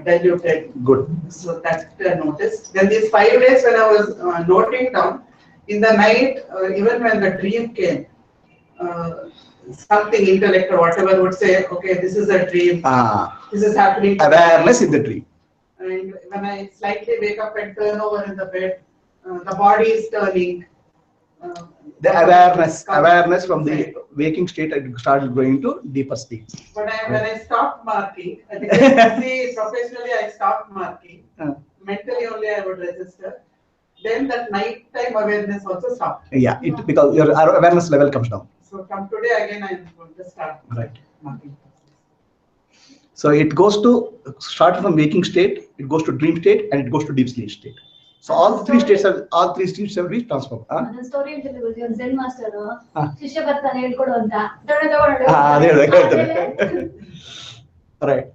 diluted. Good. So that noticed. Then these 5 days when I was noting down, in the night, even when the dream came, something intellect or whatever would say, okay, this is a dream. This is happening. Awareness in the dream. And when I slightly wake up and turn over in the bed, the body is turning. The awareness from the waking state, it started going to deeper sleep. But when I stopped marking, see, professionally I stopped marking. Mentally only I would register. Then that nighttime awareness also stopped. Yeah, because your awareness level comes down. So from today again I am going to start marking. So it goes to start from waking state, it goes to dream state, and it goes to deep sleep state. So all three states have been transformed. The story in Telugu, your Zen master, Shishya Right.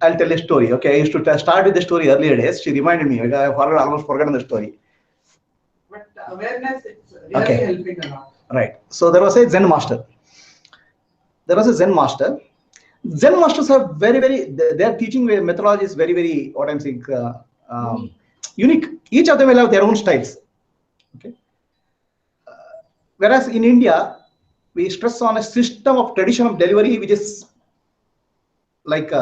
I'll tell a story. Okay, I used to start with the story earlier days. She reminded me. I almost forgotten the story. But awareness is really helping a lot. Right. So there was a Zen master. Zen masters have their teaching methodology is very, what I'm saying, unique. Each of them will have their own styles. Okay. Whereas in India, we stress on a system of tradition of delivery, which is like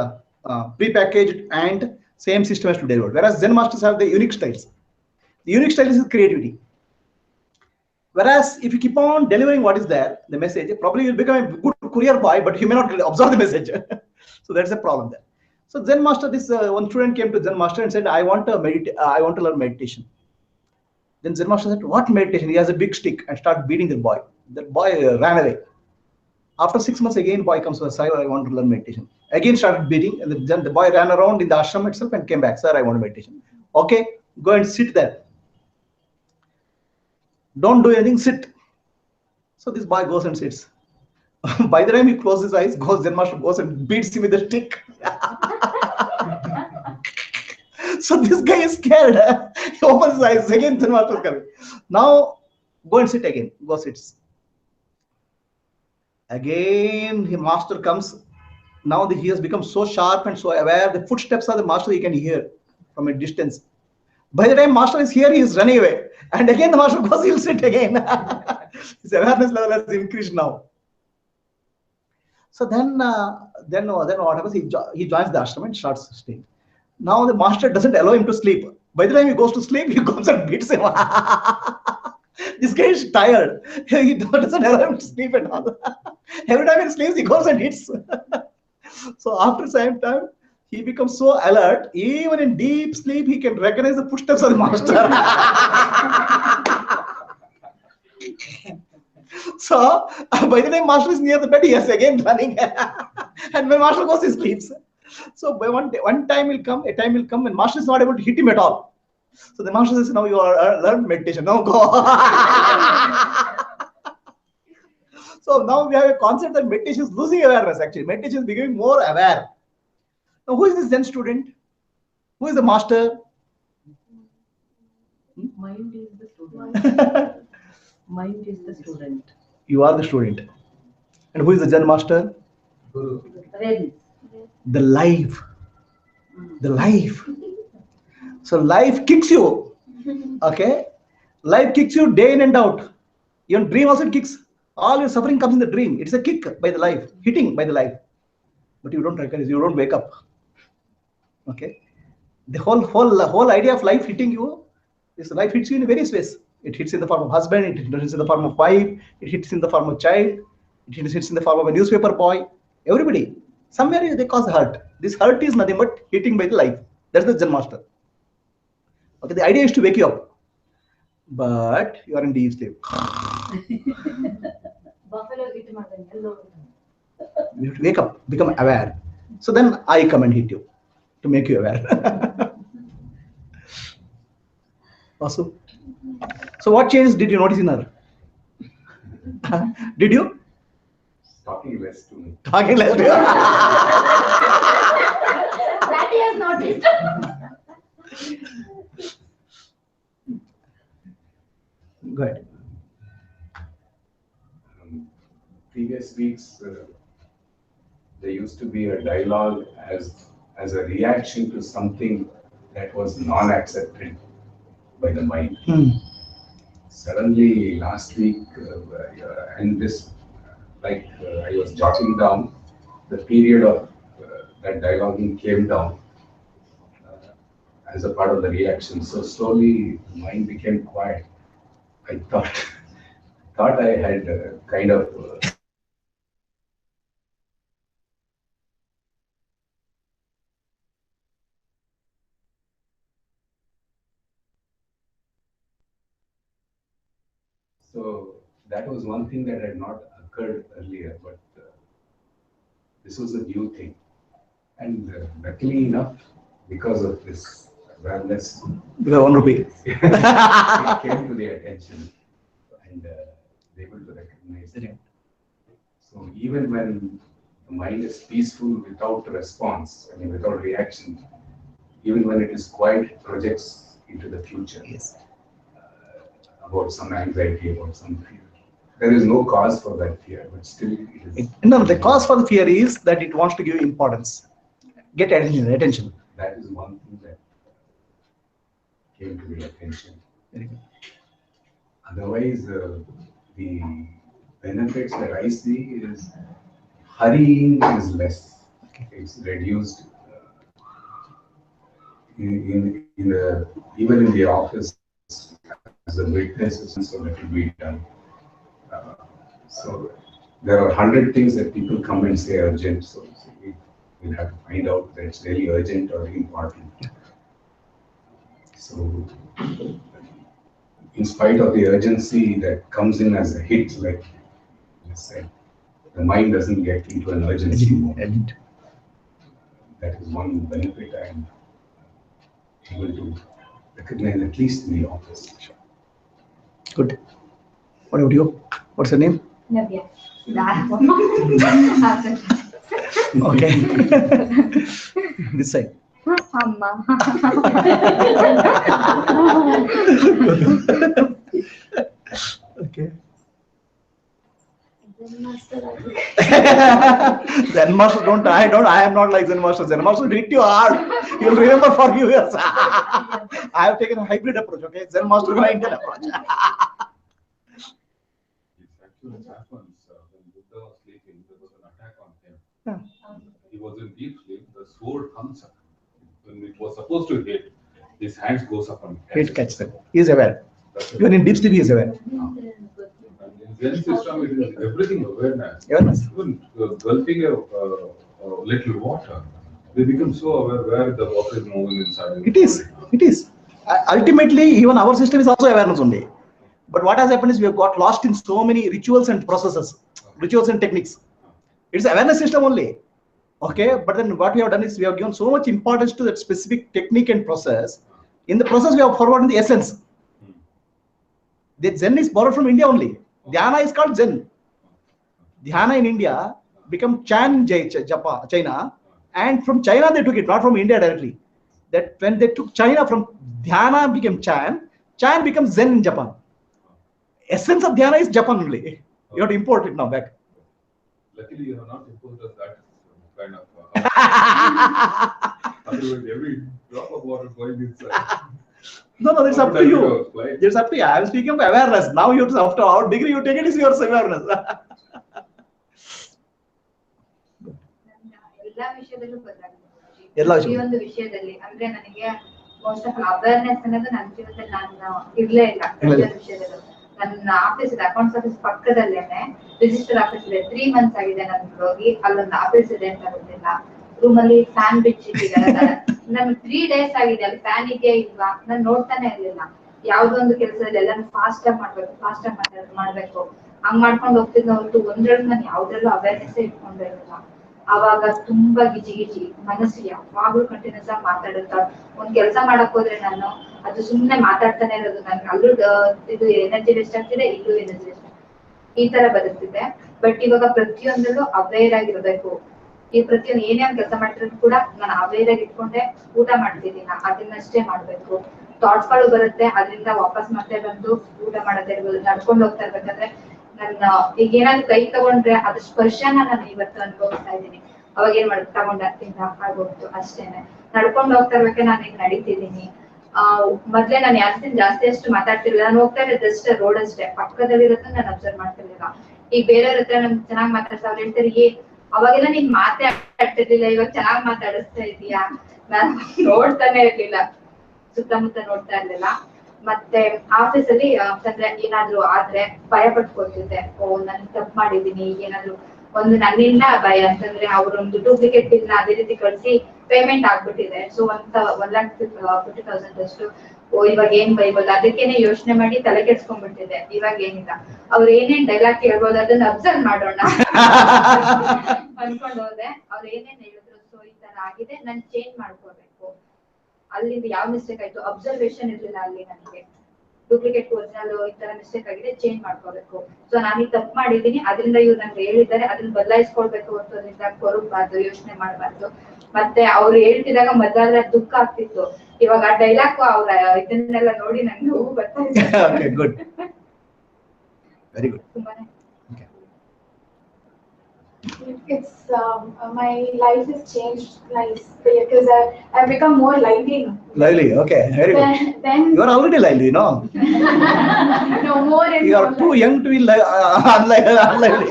pre-packaged and same system as to deliver. Whereas Zen masters have the unique styles. The unique style is creativity. Whereas if you keep on delivering what is there, the message, probably you'll become a good courier boy, but you may not absorb the message. So that's a problem there. So Zen master, this one student came to Zen master and said, I want to learn meditation. Then Zen master said, what meditation? He has a big stick and started beating the boy. The boy ran away. After 6 months, again, boy comes to the side, I want to learn meditation. Again started beating, and then the boy ran around in the ashram itself and came back. Sir, I want meditation. Okay, go and sit there. Don't do anything, sit. So this boy goes and sits. By the time he closes his eyes, Zen master goes and beats him with a stick. So this guy is scared. He opens his eyes again. Zen master is coming. Now go and sit again. Go sits. Again, the master comes. Now he has become so sharp and so aware. The footsteps of the master he can hear from a distance. By the time master is here, he is running away. And again the master goes, he'll sit again. His awareness level has increased now. So then what happens? He joins the ashram and starts staying. Now the master doesn't allow him to sleep. By the time he goes to sleep, he goes and beats him. This guy is tired. He doesn't allow him to sleep at all. Every time he sleeps, he goes and hits. So after some time, he becomes so alert, even in deep sleep, he can recognize the footsteps of the master. So by the time master is near the bed, he is again running. And when master goes, he sleeps. So by one time will come, a time will come when master is not able to hit him at all. So the master says, now you are learn meditation. Now go. So now we have a concept that meditation is losing awareness. Actually, meditation is becoming more aware. Now, who is this Zen student? Who is the master? Mind is the student. Mind is the student. You are the student. And who is the Zen master? Guru. The life. The life. So life kicks you. Okay? Life kicks you day in and out. Your dream also kicks. All your suffering comes in the dream. It's a kick by the life, hitting by the life. But you don't recognize, you don't wake up. Okay? The whole idea of life hitting you is life hits you in various ways. It hits in the form of husband, it hits in the form of wife, it hits in the form of child, it hits in the form of a newspaper boy. Everybody. Somewhere they cause hurt. This hurt is nothing but hitting by the life. That's the Zen master. Okay, the idea is to wake you up. But you are in deep sleep. You have to wake up, become aware. So then I come and hit you to make you aware. Vasu? So what changes did you notice in her? Did you? Talking less to me. Talking less to you. That he has noticed. Go ahead. Previous weeks, there used to be a dialogue as as a reaction to something that was non-accepted by the mind. Suddenly last week, and this, I was jotting down the period of that dialoguing came down as a part of the reaction. So slowly the mind became quiet. I thought I had kind of so that was one thing that had not occurred earlier, but this was a new thing. And luckily enough, because of this awareness, Because 1 rupee. it came to their attention and they able to recognize it. So even when the mind is peaceful without response, I mean without reaction, even when it is quiet, it projects into the future. Yes. About some anxiety, about some fear. There is no cause for that fear, but still it is. No, the cause for the fear is that it wants to give importance, get attention. That is one thing that came to the attention. Very good. Otherwise, the benefits that I see is hurrying is less. Okay. It's reduced. In the even in the office, as a witness, so let it be done. So there are 100 things that people come and say urgent. So we'll have to find out that it's really urgent or important. So in spite of the urgency that comes in as a hit, like I said, the mind doesn't get into an urgency mode. That is one benefit I am able to recognize, at least in the office. Good. What about you? What's your name? Navya. Okay. This side. Amma. Okay. Zen master. Zen master, I am not like Zen master. Zen master will hit you hard. You'll remember for few years. I have taken a hybrid approach, okay? Zen master will Indian approach. It actually happens when Buddha was sleeping, there was an attack on him. Yeah. He was in deep sleep, the sword comes up. When it was supposed to hit, his hands goes up and Hit catch them. He is aware. That's Even in deep sleep, he is aware. And in Zen system, it is everything awareness. Awareness. Even gulping a little water, they become so aware where the water is moving inside. It is. It is. Ultimately, even our system is also awareness only. But what has happened is we have got lost in so many rituals and processes, rituals and techniques. It's an awareness system only. Okay, but then what we have done is we have given so much importance to that specific technique and process. In the process, we have forgotten the essence. The Zen is borrowed from India only. Dhyana is called Zen. Dhyana in India become Chan Japan, China, and from China they took it, not from India directly. That when they took China from Dhyana became Chan, Chan becomes Zen in Japan. Essence of Dhyana is Japan only. You have to import it now back. Luckily, you have not imposed us that kind of. Otherwise, every drop of water going inside. No, that's up to you. It's up to you. I am speaking of awareness. Now you after our degree you take it is your awareness. ಎಲ್ಲ ವಿಷಯದಲ್ಲೂ ಬದಲಾಗಿದೆ. ಎಲ್ಲ ವಿಷಯ. ಪ್ರತಿಯೊಂದು ವಿಷಯದಲ್ಲಿ ಅಂದ್ರೆ ನನಗೆ most of awareness ಅನ್ನೋದು ನನ್ನ ಜೀವನದಲ್ಲಿ ನಾನು ಇರ್ಲೇ ಇಲ್ಲ. ಪ್ರತಿಯೊಂದು ವಿಷಯದಲ್ಲೂ ನನ್ನ ಆಫೀಸ್ ಅಕೌಂಟ್ಸ್ ಆಫೀಸ್ ಪಕ್ಕದಲ್ಲೇನೆ ರಿಜಿಸ್ಟರ್ ಆಫೀಸ್ ಇದೆ. 3 months ಆಗಿದೆ ನನ್ಗೆ ಹೋಗಿ ಅಲ್ಲೊಂದು ಆಫೀಸ್ ಇದೆ ಅಂತ ಗೊತ್ತಿಲ್ಲ. ರೂಮ್ ಅಲ್ಲಿ ಫ್ಯಾನ್ ಬಿಚ್ಚಿಟ್ಟಿದ್ದಾರೆ. ನನ್ 3 days ಆಗಿದೆ ಅಲ್ಲಿ ಫ್ಯಾನ್ ಇದೆಯಾ ಇಲ್ವಾ ನಾನು ನೋಡ್ತಾನೆ ಇರ್ಲಿಲ್ಲ. ಯಾವ್ದೋ ಒಂದು ಕೆಲಸದಲ್ಲಿ ಎಲ್ಲಾನು ಫಾಸ್ಟ್ ಆಗಿ ಮಾಡ್ಬೇಕು ಹಂಗ್ ಮಾಡ್ಕೊಂಡು ಹೋಗ್ತಿದ್ದ ಹೊರತು ಒಂದ್ರಲ್ಲಿ ನಾನು ಯಾವ್ದ್ರಲ್ಲೂ ಅವೇರ್ನೆಸ್ ಇಟ್ಕೊಂಡಿರಲಿಲ್ಲ. ಅವಾಗ ತುಂಬಾ ಗಿಜಿ ಮನಸ್ಸು ಯಾವಾಗ್ಲೂ ಕಂಟಿನ್ಯೂಸ್ ಆಗಿ ಮಾತಾಡುತ್ತಾ ಒಂದ್ ಕೆಲಸ ಮಾಡಕ್ ಹೋದ್ರೆ ನಾನು ಅದು ಸುಮ್ನೆ ಮಾತಾಡ್ತಾನೆ ಇರೋದು. ನನ್ಗೆ ಅಲ್ಲೂ ಇದು ಎನರ್ಜಿ ವೇಸ್ಟ್ ಆಗ್ತಿದೆ, ಇಲ್ಲೂ ಎನರ್ಜಿ ವೇಸ್ಟ್ ಈ ತರ ಬದುಕ್ತಿದೆ. ಬಟ್ ಇವಾಗ ಪ್ರತಿಯೊಂದರಲ್ಲೂ ಅವೇರ್ ಆಗಿರ್ಬೇಕು. ಈ ಪ್ರತಿಯೊಂದು ಏನೇ ಒಂದ್ ಕೆಲಸ ಮಾಡ್ತಿರೋದು ಕೂಡ ನಾನು ಅವೇರ್ ಆಗಿ ಇಟ್ಕೊಂಡೆ ಊಟ ಮಾಡ್ತಿದ್ದೀನ ಅದನ್ನಷ್ಟೇ ಮಾಡ್ಬೇಕು. ಥಾಟ್ಸ್ ಗಳು ಬರುತ್ತೆ, ಅದರಿಂದ ವಾಪಸ್ ಮತ್ತೆ ಬಂದು ಊಟ ಮಾಡೋದೇ ಇರ್ಬೋದು, ನಡ್ಕೊಂಡು ಹೋಗ್ತಾ ಇರ್ಬೇಕಂದ್ರೆ ನನ್ನ ಈಗ ಏನಾದ್ರು ಕೈ ತಗೊಂಡ್ರೆ ಅದ್ರ ಸ್ಪರ್ಶನ ನಾನು ಇವತ್ತು ಅನುಭವಿಸ್ತಾ ಇದ್ದೀನಿ. ಅವಾಗ ಏನ್ ಮಾಡ್ ತಗೊಂಡ ತಿಂದ ಆಗೋಗ್ತು ಅಷ್ಟೇನೆ. ನಡ್ಕೊಂಡು ಹೋಗ್ತಾ ಇರ್ಬೇಕಾದ್ರೆ ನಾನು ಈಗ ನಡೀತಿದ್ದೀನಿ. ಮೊದ್ಲೇ ನಾನು ಯಾರು ಜಾಸ್ತಿ ಅಷ್ಟು ಮಾತಾಡ್ತಿರ್ಲಿಲ್ಲ. ನಾನು ಹೋಗ್ತಾ ಇರೋದು ಜಸ್ಟ್ ರೋಡ್ ಅಷ್ಟೇ, ಪಕ್ಕದಲ್ಲಿ ಇರೋದನ್ನ ನಾನು ಅಬ್ಸರ್ವ್ ಮಾಡ್ತಿರ್ಲಿಲ್ಲ. ಈಗ ಬೇರೆಯವ್ರ ಹತ್ರ ನನ್ ಚೆನ್ನಾಗ್ ಮಾತಾಡ್ತಾ ಅವ್ರು ಹೇಳ್ತಾರೆ, ಅವಾಗೆಲ್ಲ ನೀನ್ ಮಾತೇ ಆಡ್ತಿರ್ಲಿಲ್ಲ, ಇವಾಗ ಚೆನ್ನಾಗ್ ಮಾತಾಡಿಸ್ತಾ ಇದೀಯಾ. ನಾನು ನೋಡ್ತಾನೆ ಇರ್ಲಿಲ್ಲ, ಸುತ್ತಮುತ್ತ ನೋಡ್ತಾ ಇರ್ಲಿಲ್ಲ. ಮತ್ತೆ ಆಫೀಸ್ ಅಲ್ಲಿ ಅಂತಂದ್ರೆ ಏನಾದ್ರು ಆದ್ರೆ ಭಯ ಪಟ್ಕೊತಿದ್ದೆ. ನಾನು ತಪ್ಪು ಮಾಡಿದೀನಿ, ಏನಾದ್ರು ಒಂದು ನನ್ನಿಂದ ಭಯ ಅಂತಂದ್ರೆ ಅವ್ರೊಂದು ಡೂಪ್ಲಿಕೇಟ್ ಬಿಲ್ ನ ಅದೇ ರೀತಿ ಕಳ್ಸಿ ಪೇಮೆಂಟ್ ಆಗ್ಬಿಟ್ಟಿದೆ. ಸೊ 1,50,000 ಅಷ್ಟು. ಇವಾಗ ಏನ್ ಬೈಬೋದು, ಅದಕ್ಕೇನೆ ಯೋಚನೆ ಮಾಡಿ ತಲೆ ಕೆಡ್ಸ್ಕೊಂಡ್ಬಿಟ್ಟಿದೆ. ಇವಾಗ ಏನಿಲ್ಲ, ಅವ್ರು ಏನೇನ್ ಡೈಲಾಗ್ ಹೇಳ್ಬೋದು ಅದನ್ನ ಅಬ್ಸರ್ವ್ ಮಾಡೋಣ ಅನ್ಕೊಂಡ್ ಹೋದೆ. ಅವ್ರು ಏನೇನ್ ಹೇಳಿದ್ರು, ಸೊ ಈ ತರ ಆಗಿದೆ, ನಾನ್ ಚೇಂಜ್ ಮಾಡ್ಕೋಬೇಕು. ಅಲ್ಲಿಂದ ಯಾವ ಮಿಸ್ಟೇಕ್ ಆಯ್ತು, ಅಬ್ಸರ್ವೇಷನ್ ಇರ್ಲಿಲ್ಲ ಅಲ್ಲಿ ನನಗೆ. ಡೂಪ್ಲಿಕೇಟ್ ಒರಿಜಿನಲ್ ಈ ತರ ಮಿಸ್ಟೇಕ್ ಆಗಿದೆ, ಚೇಂಜ್ ಮಾಡ್ಕೋಬೇಕು. ಸೊ ನಾನು ತಪ್ಪು ಮಾಡಿದೀನಿ, ಅದರಿಂದ ಇವ್ರು ನಂಗೆ ಹೇಳಿದ್ದಾರೆ, ಅದನ್ನ ಬದಲಾಯಿಸ್ಕೊಳ್ಬೇಕು ಅಂತ ಅದರಿಂದ ಕೊರಗಬಾರ್ದು, ಯೋಚನೆ ಮಾಡಬಾರ್ದು. ಮತ್ತೆ ಅವ್ರು ಹೇಳ್ತಿದಾಗ ಮೊದಲಾದ್ರೆ ದುಃಖ ಆಗ್ತಿತ್ತು, ಇವಾಗ ಆ ಡೈಲಾಗ್ ಅವ್ರ ಇದನ್ನೆಲ್ಲ ನೋಡಿ ನಂಗೆ ನೋವು ಬರ್ತಾ ಇದೆ. Okay, good. Very good. ತುಂಬಾನೇ It's my life has changed nice because I've become more lively now. Lively, okay, very good. Then You are already lively, no? no more and You are more too lively. young to be unlively.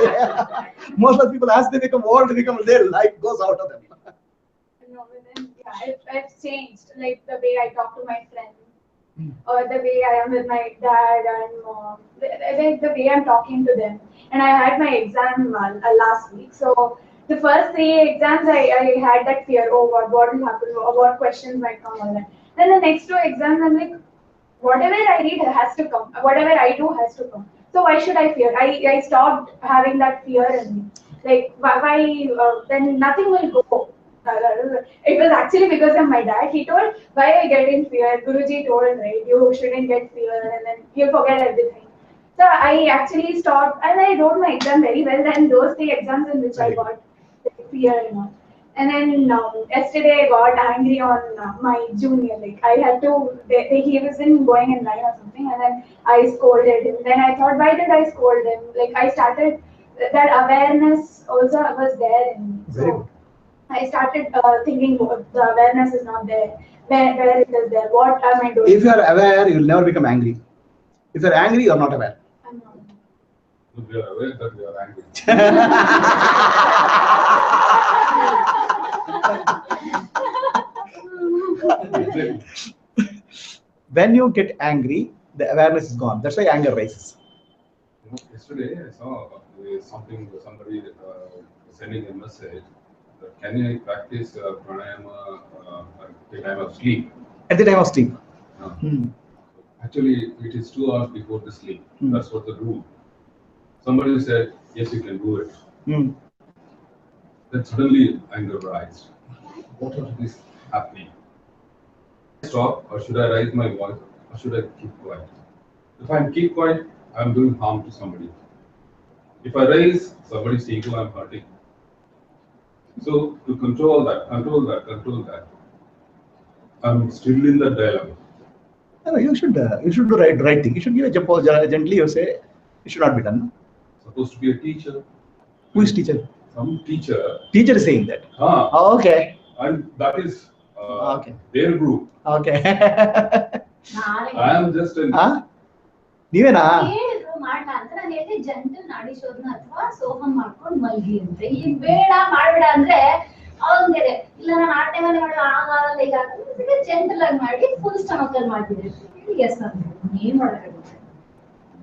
Most of the people, as they become old, their life goes out of them. No, but then I've changed, like the way I talk to my friends, or the way I am with my dad and mom, like the way I'm talking to them. And I had my exam last week, so the first 3 exams I had that fear, oh what will happen, or what questions might come, all that. Then the next 2 exams I'm like, whatever I read has to come, whatever I do has to come, so why should I fear? I stopped having that fear in me. Like why then nothing will go. It was actually because of my dad. He told, why I get in fear? Guruji told, right, you shouldn't get fear and then you'll forget everything. So I actually stopped and I wrote my exam very well. And those 3 exams in which I got fear and all. And then yesterday I got angry on my junior. Like I had to, he wasn't going in line or something, and then I scolded him. Then I thought, why did I scold him? Like I started, that awareness also was there in me. Very So good. I started thinking, the awareness is not there. Where it is there? What am I doing? If you are aware, you will never become angry. If you are angry, you are not aware. I'm not. We are aware that we are angry. When you get angry, the awareness is gone. That's why anger rises. Yesterday I saw somebody sending a message that can I practice pranayama at the time of sleep? At the time of sleep. Uh, Hmm. Actually, it is 2 hours before the sleep. Hmm. That's what the rule. Somebody said, yes, you can do it. Hmm. Then suddenly anger rised. What is happening? Stop, or should I raise my voice, or should I keep quiet? If I keep quiet, I'm doing harm to somebody. If I raise somebody's ego, I'm hurting. So to control that, I'm still in the dialogue. No, you should do right thing. You should give a jump gently. You say it should not be done. Supposed to be a teacher. Who is teacher? Some teacher. Teacher is saying that. Oh, okay. And that is Okay. their group. Okay. I am just an ನೀವೇನಾ? ಹೇಳಿದ್ರು ಮಾಡ್ಲಾ ಅಂತ ನಾನು ಹೇಳಿದೆ, gentle ನಾಡಿ ಶೋಧನ ಅಥವಾ ಸೋಹಂ ಮಾಡ್ಕೊಂಡು ಮಲ್ಗಿ ಅಂತ. ಈಗ ಬೇಡ ಮಾಡ್ಬೇಡ ಅಂದ್ರೆ ಅವ್ನಿಗೆ ಇಲ್ಲ ನಾನು ಆ ಟೈಮಲ್ಲಿ ಮಾಡೋ ಆಗಲ್ಲ, ಈಗ ಜಂಟಲ್ ಆಗಿ ಮಾಡಿ ಫುಲ್ ಸ್ಟಮಕ್ ಅಲ್ಲಿ ಮಾಡ್ತಿದ್ರಿ. ಎಸ್ ಅಂತ ಏನ್ ಮಾಡಕ್ಕಾಗುತ್ತೆ?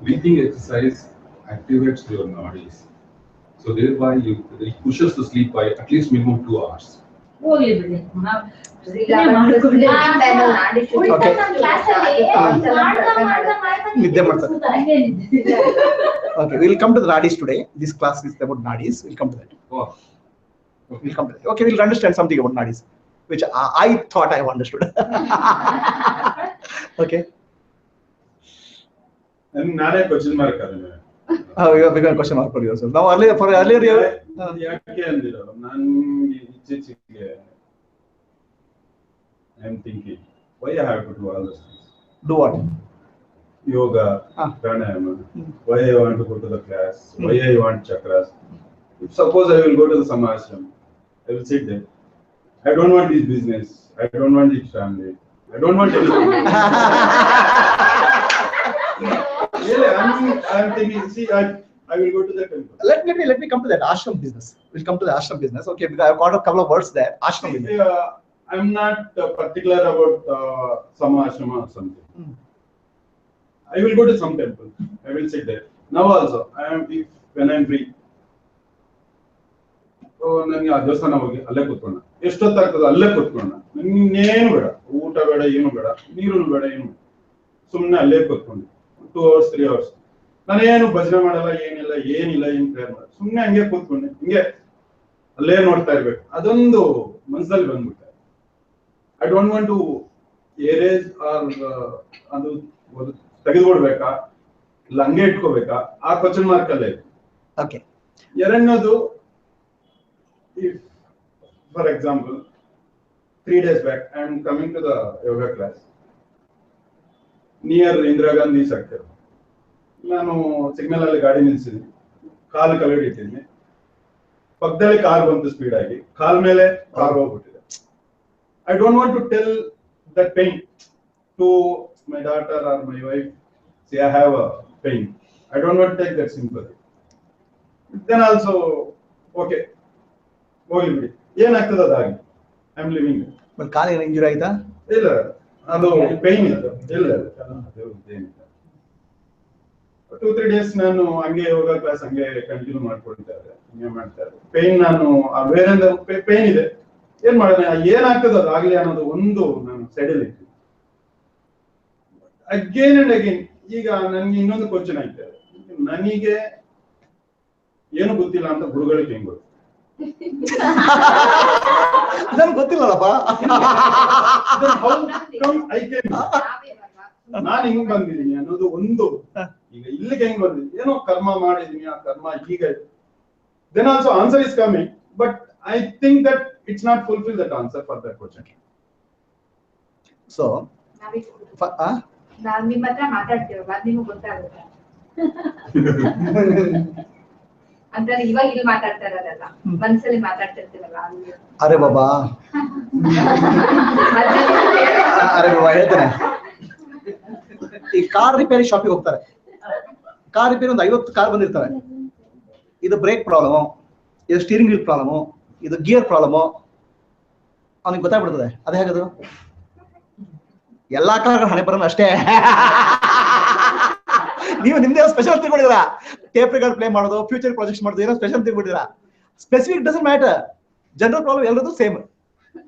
Breathing exercise activates your nadis. So thereby it pushes the sleep by at least minimum 2 hours. ಹೋಗ್ಲಿ ಬಿಡಿ. Okay. ನಿದ್ದೆ ಮಾಡ್ತಾರೆ. Okay, we'll come to the nadis today. This class is about nadis. We'll come to that. Oh. We'll come to that. Okay, we'll understand something about nadis, which I thought I understood. Okay. ನಾನೇ question mark ಅದನ್ನ You have become a question mark for yourself. Now earlier you ಯಾಕೆ ಅಂದಿರೋ ನಾನು ಇತ್ತೀಚೆಗೆ I am thinking why I have to do all this things. do what? Yoga, pranayama, why I want to go to the class, why I want chakras. If suppose I will go to the samashram, I will sit there. I don't want this business. I don't want this family. I don't want anything. Really, I'm thinking, see, I will go to the temple. Let me come to that ashram business. We'll come to the ashram business. Okay, because I've got a couple of words there. Ashram business. I'm not particular about some ashrama or something. I will go to some temple. I will sit there. Now also, when I'm free. ನನಗೆ ಆ ದೇವಸ್ಥಾನ ಹೋಗಿ ಅಲ್ಲೇ ಕೂತ್ಕೊಂಡ ಎಷ್ಟೊತ್ತಾಗ್ತದೆ ಅಲ್ಲೇ ಕೂತ್ಕೊಂಡ ಇನ್ನೇನು ಬೇಡ ಊಟ ಬೇಡ ಏನು ಬೇಡ ನೀರು ಬೇಡ ಏನು ಬೇಡ ಸುಮ್ಮನೆ ಅಲ್ಲೇ ಕೂತ್ಕೊಂಡು 2 hours 3 hours ನಾನೇನು ಭಜನೆ ಮಾಡಲ್ಲ ಏನಿಲ್ಲ ಏನು ಪ್ರೇಯರ್ ಮಾಡಲ್ಲ ಸುಮ್ಮನೆ ಹಂಗೆ ಕೂತ್ಕೊಂಡೆ ಹಿಂಗೆ ಅಲ್ಲೇ ನೋಡ್ತಾ ಇರ್ಬೇಕು ಅದೊಂದು ಮನಸ್ಸಲ್ಲಿ ಬಂದ್ಬಿಟ್ಟೆ I don't want to erase or ಅದು ತೆಗೆದುಕೊಡ್ಬೇಕಾ ಇಲ್ಲ ಹಂಗೆ ಇಟ್ಕೋಬೇಕಾ ಆ ಕ್ವಶನ್ ಮಾರ್ಕ್ ಅಲ್ಲೇ ಇದೆ. ಓಕೆ, ಎರಡನೇದು, if for example 3 days back I am coming to the yoga class near Indira Gandhi sector. ನಾನು ಸಿಗ್ನಲ್ ಅಲ್ಲಿ ಗಾಡಿ ನಿಲ್ಸಿದ್ದೀನಿ, ಕಾಲು ಕೆಳಗಡೆ ಇಟ್ಟಿದ್ದೀನಿ, ಪಕ್ಕದಲ್ಲಿ ಕಾರ್ ಬಂತು ಸ್ಪೀಡ್ ಆಗಿ, ಕಾಲ್ ಮೇಲೆ ಕಾರ್ ಹೋಗ್ಬಿಟ್ಟಿದೆ. I don't want to tell that pain to my daughter or my wife, see I have a pain. I don't want to take that sympathy. Then also okay ಹೋಗ್ಲಿ ಬಿಡಿ, ಏನಾಗ್ತದೆ ಅದಾಗಿ, I am living. But ಕಾಲಿಗೆ injury ಆಯ್ತಾ? ಇಲ್ಲ, ಅದು pain ಇತ್ತು. ಇಲ್ಲ 2-3 days ನಾನು ಹಂಗೆ ಯೋಗ ಕ್ಲಾಸ್ ಹಂಗೆ ಕಂಟಿನ್ಯೂ ಮಾಡ್ಕೊಳ್ತಾ ಇದ್ದೆ, ಹಿಂಗೆ ಮಾಡ್ತಾ ಇದ್ದೆ. ಪೇನ್ ನಾನು ಬೇರೆ ಪೇನ್ ಇದೆ, ಏನ್ ಮಾಡೋಣ, ಏನಾಗ್ತದೆ ಅದಾಗ್ಲಿ ಅನ್ನೋದು ಒಂದು ನಾನು ಸೈಡಲ್ಲಿ ಇತ್ತು. ಅಗೇನ್ ಅಂಡ್ ಅಗೇನ್ ಈಗ ನನ್ಗೆ ಇನ್ನೊಂದು ಕ್ವಶನ್ ಆಯ್ತು, ನನಗೆ ಏನು ಗೊತ್ತಿಲ್ಲ ಅಂತ ಗುರುಗಳಿಗೆ ಹೆಂಗ್ ಗೊತ್ತು? ನನ್ಗೆ ಗೊತ್ತಿಲ್ಲಪ್ಪ. ನಾನು ಹಿಂಗ್ ಬಂದಿದ್ದೀನಿ ಅನ್ನೋದು ಒಂದು. ಈಗ ಇಲ್ಲಿಗೆ ಹೆಂಗ್ ಬಂದಿದ್ದೀನಿ, ಏನೋ ಕರ್ಮ ಮಾಡಿದೀನಿ, ಆ ಕರ್ಮ ಈಗ then also answer is coming, but I think that it's not fulfil that answer for that question. So ನಾವ್ ನಿಮ್ಮ ಹತ್ರ ಮಾತಾಡ್ತೀವಲ್ಲ, ಅದ್ ನಿಮ್ಗೆ ಗೊತ್ತಾಗುತ್ತೆ ಅಂತ. ಇವಾಗ ಇಲ್ಲಿ ಮಾತಾಡ್ತಾ ಇರೋದಲ್ಲ, ಮನ್ಸಲ್ಲಿ ಮಾತಾಡ್ತಿರ್ತೀವಲ್ಲ ಅಲ್ಲಿ. ಅರೆ ಬಾಬಾ, ಅರೆ ಬಾಬಾ ಹೇಳ್ತೇನೆ. ಈ ಕಾರ್ ರಿಪೇರಿ ಶಾಪಿಗೆ ಹೋಗ್ತಾರೆ, ಕಾರ್ ರಿಪೇರಿ ಒಂದು 50 ಕಾರ್ ಬಂದಿರ್ತವೆ. ಇದು ಬ್ರೇಕ್ ಪ್ರಾಬ್ಲಮು, ಇದು ಸ್ಟೀರಿಂಗ್ ವೀಲ್ ಪ್ರಾಬ್ಲಮು, ಇದು ಗಿಯರ್ ಪ್ರಾಬ್ಲಮು, ಅವನಿಗೆ ಗೊತ್ತಾಗ್ಬಿಡ್ತದೆ. ಅದೇ ಹೇಗದು ಎಲ್ಲಾ ಕಾರ್ಗಳು ಹಣೆ ಬರೋಣ ಅಷ್ಟೇ. ನೀವು ನಿಮ್ದೇ ಸ್ಪೆಷಲ್ ತಿಳ್ಕೊಂಡಿದ್ದೀರಾ, ಟೇಪ್ ರೆಕಾರ್ಡ್ ಪ್ಲೇ ಮಾಡೋದು, ಫ್ಯೂಚರ್ ಪ್ರಾಜೆಕ್ಟ್ಸ್ ಮಾಡೋದು, ಏನೋ ಸ್ಪೆಷಲ್ ತಿಳ್ಕೊಂಡಿದ್ದೀರಾ. Specific doesn't matter. General problem ಎಲ್ಲರದು ಸೇಮ್.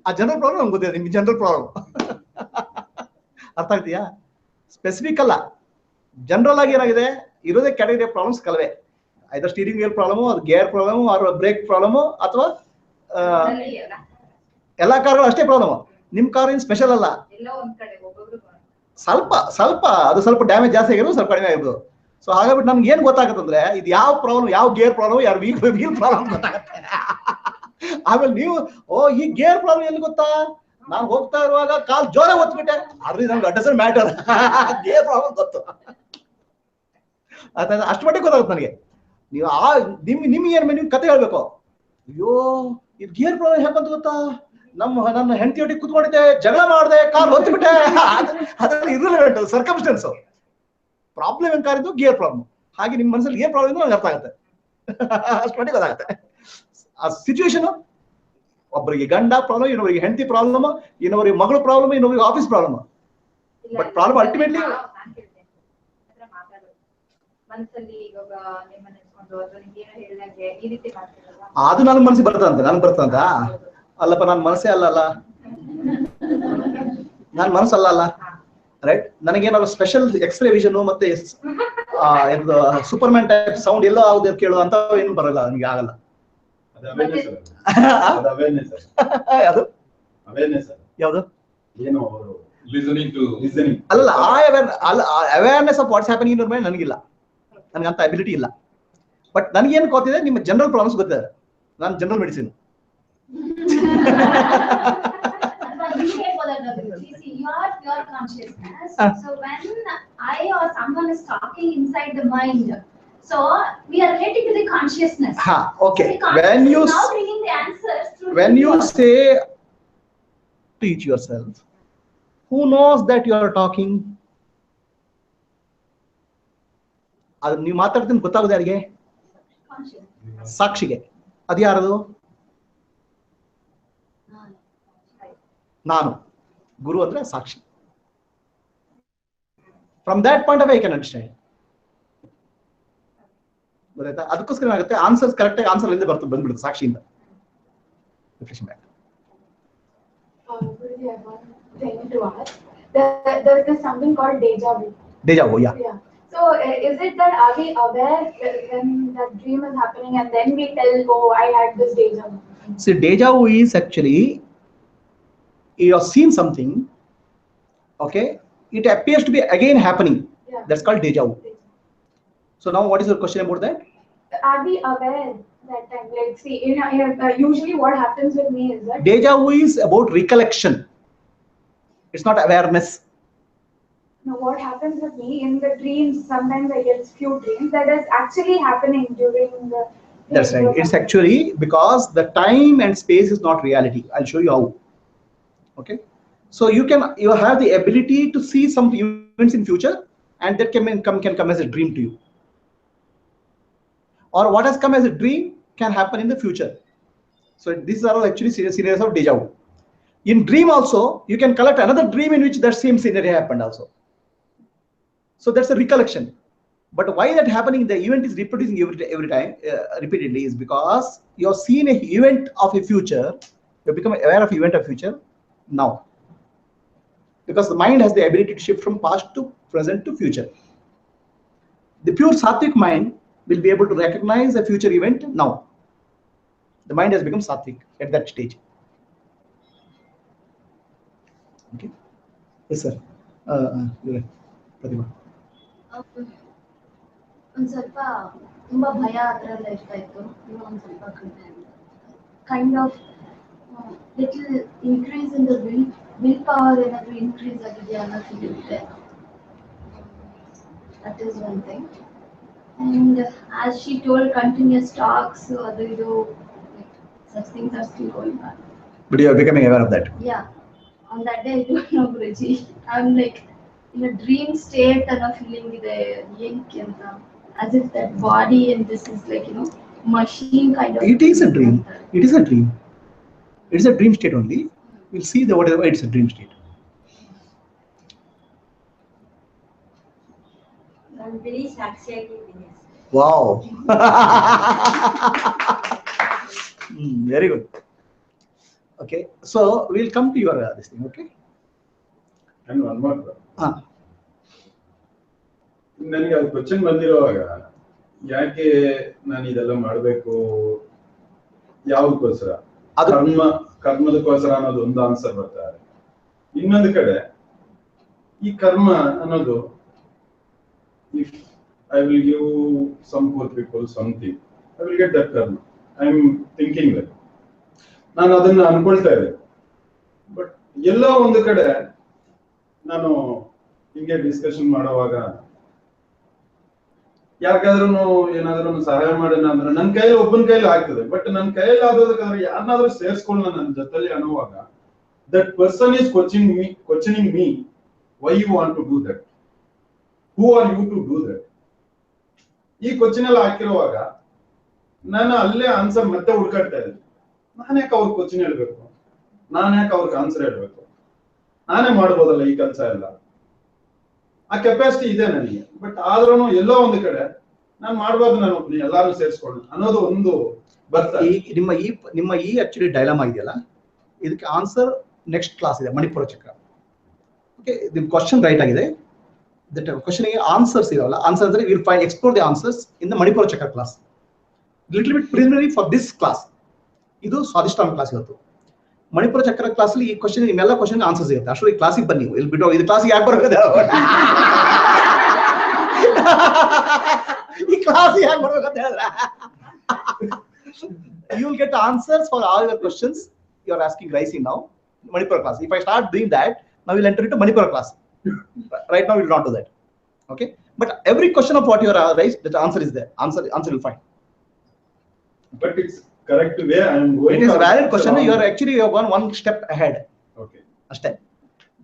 ಆ ಜನರಲ್ ಪ್ರಾಬ್ಲಮ್ ನಮ್ಗೆ ಗೊತ್ತಿದೆ, ನಿಮ್ಗೆ ಜನರಲ್ ಪ್ರಾಬ್ಲಮ್ ಅರ್ಥ ಆಗ್ತೀಯಾ? ಸ್ಪೆಸಿಫಿಕ್ ಅಲ್ಲ, ಜನರಲ್ ಆಗಿ ಏನಾಗಿದೆ ಇರೋದೇ ಕ್ಯಾಟಗರಿ ಪ್ರಾಬ್ಲಮ್ಸ್ ಕಲವೆ. ಐದರ್ ಸ್ಟೀರಿಂಗ್ ವೀಲ್ ಪ್ರಾಬ್ಲಮು, ಅದು gear problem, or brake problem, ಅಥವಾ ಎಲ್ಲಾ ಕಾರ್ಗಳು ಅಷ್ಟೇ ಪ್ರಾಬ್ಲಮ್. ನಿಮ್ ಕಾರ್ ಏನು ಸ್ಪೆಷಲ್ ಅಲ್ಲ. ಸ್ವಲ್ಪ ಅದು ಸ್ವಲ್ಪ ಡ್ಯಾಮೇಜ್ ಜಾಸ್ತಿ ಆಗಿರೋದು, ಸ್ವಲ್ಪ ಕಡಿಮೆ ಆಗಿರೋದು. ಸೊ ಹಾಗಾಗ್ಬಿಟ್ಟು ನಮ್ಗೆ ಏನ್ ಗೊತ್ತಾಗತ್ತಂದ್ರೆ ಇದು ಯಾವ ಪ್ರಾಬ್ಲಮ್, ಯಾವ ಗೇರ್ ಪ್ರಾಬ್ಲಮ್, ಯಾವ ವೀಲ್ ಪ್ರಾಬ್ಲಮ್ ಗೊತ್ತಾಗತ್ತೆ. ಆಮೇಲೆ ನೀವು ಈ ಗೇರ್ ಪ್ರಾಬ್ಲಮ್ ಎಲ್ಲಿ ಗೊತ್ತಾ, ನಾನು ಹೋಗ್ತಾ ಇರುವಾಗ ಕಾಲ್ ಜೋರ ಒತ್ಬಿಟ್ಟೆ, ಅದ್ರಲ್ಲಿ ನಮ್ಗೆ ಡಸಂಟ್ ಮ್ಯಾಟರ್, ಗೇರ್ ಪ್ರಾಬ್ಲಮ್ ಗೊತ್ತು. ಅಷ್ಟು ಮಟ್ಟಿಗೆ ಗೊತ್ತಾಗುತ್ತೆ ನನಗೆ. ನೀವು ನಿಮ್ಗೆ ಏನ್ ನಿಮ್ ಕತೆ ಹೇಳ್ಬೇಕು, ಅಯ್ಯೋ ಇದು ಗೇರ್ ಪ್ರಾಬ್ಲಮ್ ಹೇಗಂತ ಗೊತ್ತಾ, ನನ್ನ ಹೆಂಡತಿಯೊಟ್ಟಿಗೆ ಕುತ್ಕೊಂಡಿದ್ದೆ, ಜಗಳ ಮಾಡಿದೆ, ಕಾರ್ ಹೊತ್ಬಿಟ್ಟೆ. ಅದ್ರಲ್ಲಿ ಇರ್ರಿಲೆವೆಂಟ್ ಸರ್ಕಮ್ಸ್ಟೆನ್ಸ್. ಪ್ರಾಬ್ಲಮ್ ಏನ್ ಕಾರಿದ್ದು ಗೇರ್ ಪ್ರಾಬ್ಲಮ್. ಹಾಗೆ ನಿಮ್ ಮನಸ್ಸಲ್ಲಿ ಗೇರ್ ಪ್ರಾಬ್ಲಮ್ ನಂಗೆ ಅರ್ಥ ಆಗುತ್ತೆ, ಅಷ್ಟು ಮಟ್ಟಿಗೆ ಗೊತ್ತಾಗುತ್ತೆ. ಆ ಸಿಚುವೇಶನ್, ಒಬ್ಬರಿಗೆ ಗಂಡ ಪ್ರಾಬ್ಲಮ್, ಇನ್ನೊಬ್ಬರಿಗೆ ಹೆಂಡತಿ ಪ್ರಾಬ್ಲಮ್, ಇನ್ನೊಬ್ಬರಿಗೆ ಮಗಳ ಪ್ರಾಬ್ಲಮ್, ಇನ್ನೊಬ್ಬರಿಗೆ office problem. But problem ultimately ಅದು ನನ್ನ ಮನಸ್ಸಿಗೆ ಬರ್ತಂತ. ಅಲ್ಲಪ್ಪ, ನನ್ನ ಮನಸ್ಸೇ ಅಲ್ಲ, ನನ್ನ ಮನಸ್ಸಲ್ಲ ರೈಟ್. ನನಗೇನಾದ್ರು ಸ್ಪೆಷಲ್ ಎಕ್ಸ್ರೇ ವಿಷನ್ ಮತ್ತೆ ಸೂಪರ್ಮ್ಯಾನ್ ಟೈಪ್ ಸೌಂಡ್ ಎಲ್ಲೋ ಆಗುದು ಕೇಳೋ ಅಂತ ಏನು ಬರಲ್ಲ, ನನಗೆ ಆಗಲ್ಲ. ಯಾವುದು ಅಲ್ಲ, awareness of what's happening in ಮೇಲೆ ನನಗಿಲ್ಲ, ನನಗಂತ ಅಬಿಲಿಟಿ ಇಲ್ಲ. ಬಟ್ ನನಗೇನು ಗೊತ್ತಿದೆ, ನಿಮ್ಮ ಜನರಲ್ ಪ್ರಾಬ್ಲಮ್ಸ್ ಗೊತ್ತಿದೆ. ನಾನು general medicine. Your consciousness. So when I or someone is talking inside the mind, so we are relating to the consciousness. Okay. So the consciousness is now bringing the answers through when you say to each yourself, who knows that you are talking? ಅದು ನೀವು ಮಾತಾಡ್ತೀನಿ ಗೊತ್ತಾಗೋದು ಯಾರಿಗೆ? ಸಾಕ್ಷಿಗೆ. ಅದು ಯಾರದು? ನಾನು. ಗುರು ಅಂದ್ರೆ ಸಾಕ್ಷಿ. From that point of I can understand. ಗೊತ್ತಾಯ್ತಾ? ಅದಕ್ಕೋಸ್ಕರ ಏನಾಗುತ್ತೆ, ಆನ್ಸರ್ಸ್ ಕರೆಕ್ಟ್ ಆಗಿ ಆನ್ಸರ್ ಇಂದ ಬಂದ್ಬಿಡುತ್ತೆ ಸಾಕ್ಷಿಯಿಂದ. Reflection back. There's something called deja vu. Deja vu, yeah. Yeah. So is it that are we aware when that dream is happening and then we tell, oh, I had this deja vu? See, deja vu is actually you have seen something, okay? It appears to be again happening. Yeah. That's called deja vu. So now, what is your question about that? Are we aware that time? Like, see, usually what happens with me is that Deja vu is about recollection. It's not awareness. no, what happens with me in the dreams, sometimes I get few dreams that is actually happening during the. That's right. It's actually because the time and space is not reality. I'll show you how. Okay. So you have the ability to see some events in future, and that can come as a dream to you. Or what has come as a dream can happen in the future. So these are all actually scenarios of deja vu. In dream also, you can collect another dream in which that same scenario happened also. So that's a recollection. But why that happening, the event is reproducing every time repeatedly, is because you have seen an event of a future, you become aware of event of future now. Because the mind has the ability to shift from past to present to future. The pure sattvic mind will be able to recognize a future event now. The mind has become sattvic at that stage. Okay. Yes, sir. Pratibha. ಒಂದ್ ಸ್ವಲ್ಪ ತುಂಬಾ ಭಯ ಆತರ ಎಲ್ಲ ಇರ್ತಾ ಇತ್ತು. ಒಂದ್ ಸ್ವಲ್ಪ ಕಡಿಮೆ kind of little increase in the will power ಏನಾದ್ರು ಇನ್ಕ್ರೀಸ್ ಆಗಿದೆಯಾ ಅನ್ನೋ ಫೀಲ್ ಇದೆ. That is one thing. And as she told, continuous talks, adu idu, such things are still going on. But you are becoming aware of that. Yeah. On that day, I don't know, Guruji. I'm like in a dream state and a feeling as if that body and this is like, machine kind of. It is a dream. It is a dream. It is a dream state only. We'll see the whatever it's a dream state. I'm very satisfied. Wow. Very good. Okay, so we'll come to your this thing. Okay. And one more. ನನಗೆ ಅದು question ಬಂದಿರುವಾಗ ಯಾಕೆ ನಾನು ಇದೆಲ್ಲ ಮಾಡಬೇಕು, ಯಾವುದಕ್ಕೋಸ್ಕರ, ಕರ್ಮದಕ್ಕೋಸ್ಕರ ಅನ್ನೋದು ಒಂದು answer ಬರ್ತಾರೆ. ಇನ್ನೊಂದು ಕಡೆ ಈ ಕರ್ಮ ಅನ್ನೋದು, if I will give some poor people something, I will get that karma. I am thinking that. ನಾನು ಅದನ್ನ ಅನ್ಕೊಳ್ತಾ ಇದ್ದೆ. ಬಟ್ ಎಲ್ಲ ಒಂದು ಕಡೆ ನಾನು ಹಿಂಗೆ ಡಿಸ್ಕಷನ್ ಮಾಡುವಾಗ ಯಾರಿಗಾದ್ರೂ ಏನಾದ್ರೂ ಸಹಾಯ ಮಾಡೋಣ ಅಂದ್ರೆ ನನ್ನ ಕೈಯಲ್ಲಿ ಒಬ್ಬನ ಕೈಯಲ್ಲಿ ಆಗ್ತದೆ. ಬಟ್ ನನ್ನ ಕೈಯಲ್ಲಿ ಆಗೋದಕ್ಕಾದ್ರೆ ಯಾರನ್ನಾದ್ರೂ ಸೇರಿಸ್ಕೊಳ್ಳೋಣ ನನ್ನ ಜೊತೆಲಿ ಅನ್ನುವಾಗ that person is questioning me, why you want to do that, who are you to do that. ಈ ಕ್ವಶನ್ ಎಲ್ಲ ಹಾಕಿರುವಾಗ ನಾನು ಅಲ್ಲೇ ಆನ್ಸರ್ ಮತ್ತೆ ಹುಡ್ಕಾಡ್ತಾ ಇದ್ದೆ. ನಾನು ಯಾಕೆ ಅವ್ರ ಕ್ವಶನ್ ಹೇಳ್ಬೇಕು, ನಾನು ಯಾಕೆ ಅವ್ರಿಗೆ ಆನ್ಸರ್ ಹೇಳ್ಬೇಕು, ನಾನೇ ಮಾಡ್ಬೋದಲ್ಲ ಈ ಕೆಲಸ ಎಲ್ಲ. ಆ ಕೆಪಾಸಿಟಿ ಇದೆ ನನಗೆ. ಬಟ್ ಆದ್ರೂ ಎಲ್ಲೋ ಒಂದು ಕಡೆ ನಾನು ಮಾಡಬಾರ್ದು, ನಾನು ಒಬ್ಬನೇ ಎಲ್ಲಾರು ಸೇರಿಸ್ಕೊಂಡು ಅನ್ನೋದು ಒಂದು ಬರ್ತಾ. ನಿಮ್ಮ ಈ ಆಕ್ಚುಲಿ ಡೈಲಾಮಾ ಇದೆಯಲ್ಲ, ಇದಕ್ಕೆ ಆನ್ಸರ್ ನೆಕ್ಸ್ಟ್ ಕ್ಲಾಸ್ ಇದೆ, ಮಣಿಪುರ ಚಕ್ರ. ಓಕೆ, ನಿಮ್ಮ ಕ್ವಶನ್ ರೈಟ್ ಆಗಿದೆ. That question answers ಇರಲ್ಲ. Answer ಅಂದ್ರೆ we will explore the answers in the Manipura Chakra class. Little bit preliminary for this class. ಇದು ಸ್ವಾದಿಷ್ಟಾನ ಕ್ಲಾಸ್ ಇವತ್ತು. ಮಣಿಪುರ ಚಕ್ರ ಕ್ಲಾಸ್ ಅಲ್ಲಿ ಈ ಕ್ವಶನ್, ನಿಮ್ಮೆಲ್ಲ ಕ್ವಶನ್ ಆನ್ಸರ್ಸ್ ಇರುತ್ತೆ. ಅಷ್ಟೊಂದು ಈ ಕ್ಲಾಸಿಗೆ ಬನ್ನಿ. ಇಲ್ಲಿ ಬಿಟ್ಟು ಇದು ಕ್ಲಾಸಿಗೆ ಯಾಕೆ ಬರೋದು, ಈ ಕ್ಲಾಸಿಗೆ ಯಾಕೆ ಬರ್ಬೇಕು ಅಂತ ಹೇಳಿದ್ರೆ, you will get answers for all your questions you are asking rising now. Manipura class. If I start doing that, now we'll enter into Manipura class. Right now we will not do that. Okay, but every question of what you are raised, the answer is there. Answer will find. But it's correct way I am going. It is a or valid it's a question. wrong You are way? actually you have gone one step ahead. Okay. Understand?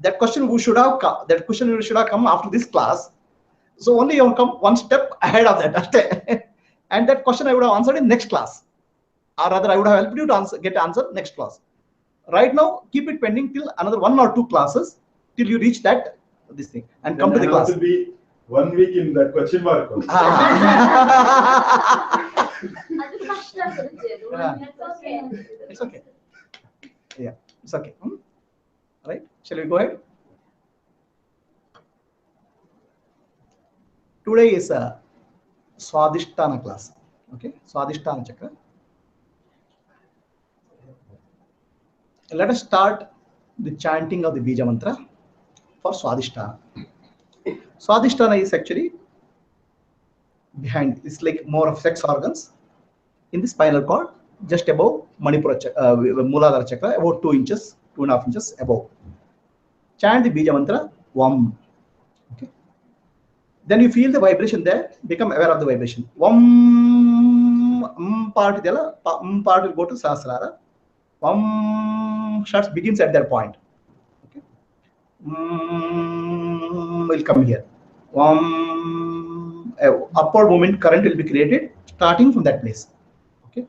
That question we should have come. That question should have come after this class. So only you have come one step ahead of that. Understand? And that question I would have answered in next class, or rather I would have helped you to answer, get answer next class. Right now, keep it pending till another 1 or 2 classes till you reach that this thing and come to the I class. have to be 1 week in that question mark. ಅದು ಕಷ್ಟ ಗುರುಜಿ ಅದು. It's okay. It's okay. Yeah, it's okay. Right? Shall we go ahead? Today is a Swadhisthana class. Okay, Swadhisthana Chakra. Let us start the chanting of the Bija Mantra for Swadhisthana. Swadhisthana is actually behind, it's like more of sex organs in the spinal cord, just above Manipura, Muladhara Chakra, about 2 inches, 2.5 inches above. Chant the Bija Mantra, Vam. Okay. Then you feel the vibration there, become aware of the vibration. Vam, part will go to Sahasrara. Vam begins at that point. Okay. Will come here. Upward movement current will be created starting from that place. Okay.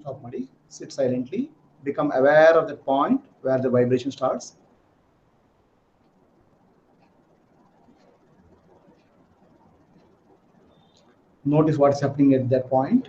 Stop, Madi. Sit silently. Become aware of the point where the vibration starts. Notice what is happening at that point.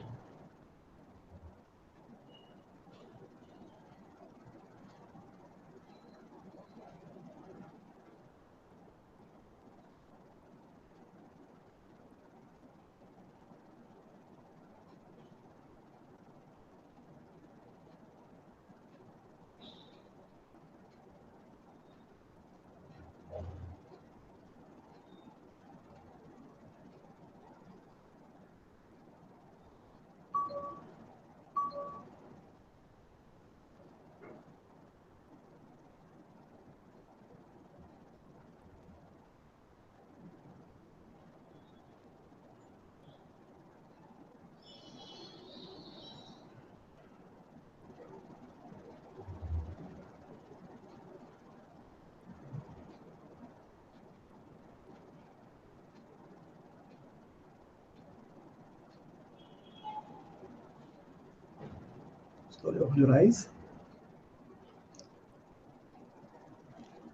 Slowly open your eyes.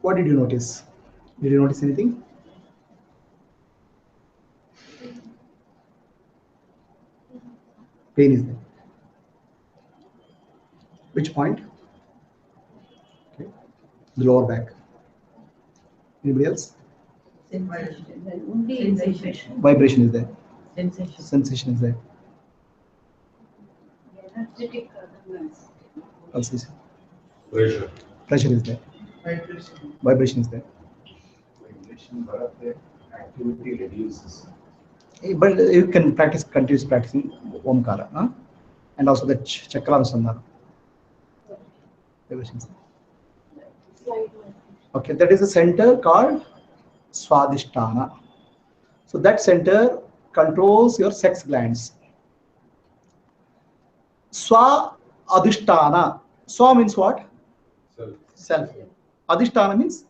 What did you notice? Did you notice anything? Pain is there. Which point? Okay. The lower back. Anybody else? Sensation. Vibration is there. Sensation. Sensation is there. Energetic Pulsation. Pressure. Pressure is there. Vibration is there. Vibration, bharat, activity reduces. But you can practice continuous practicing Omkara, huh? And also the Chakra Sandhana. Vibrations. Okay, that is a center called Swadhisthana. So that center controls your sex glands. Swa Adhisthana. Swa means what? Self. Self. Adhisthana means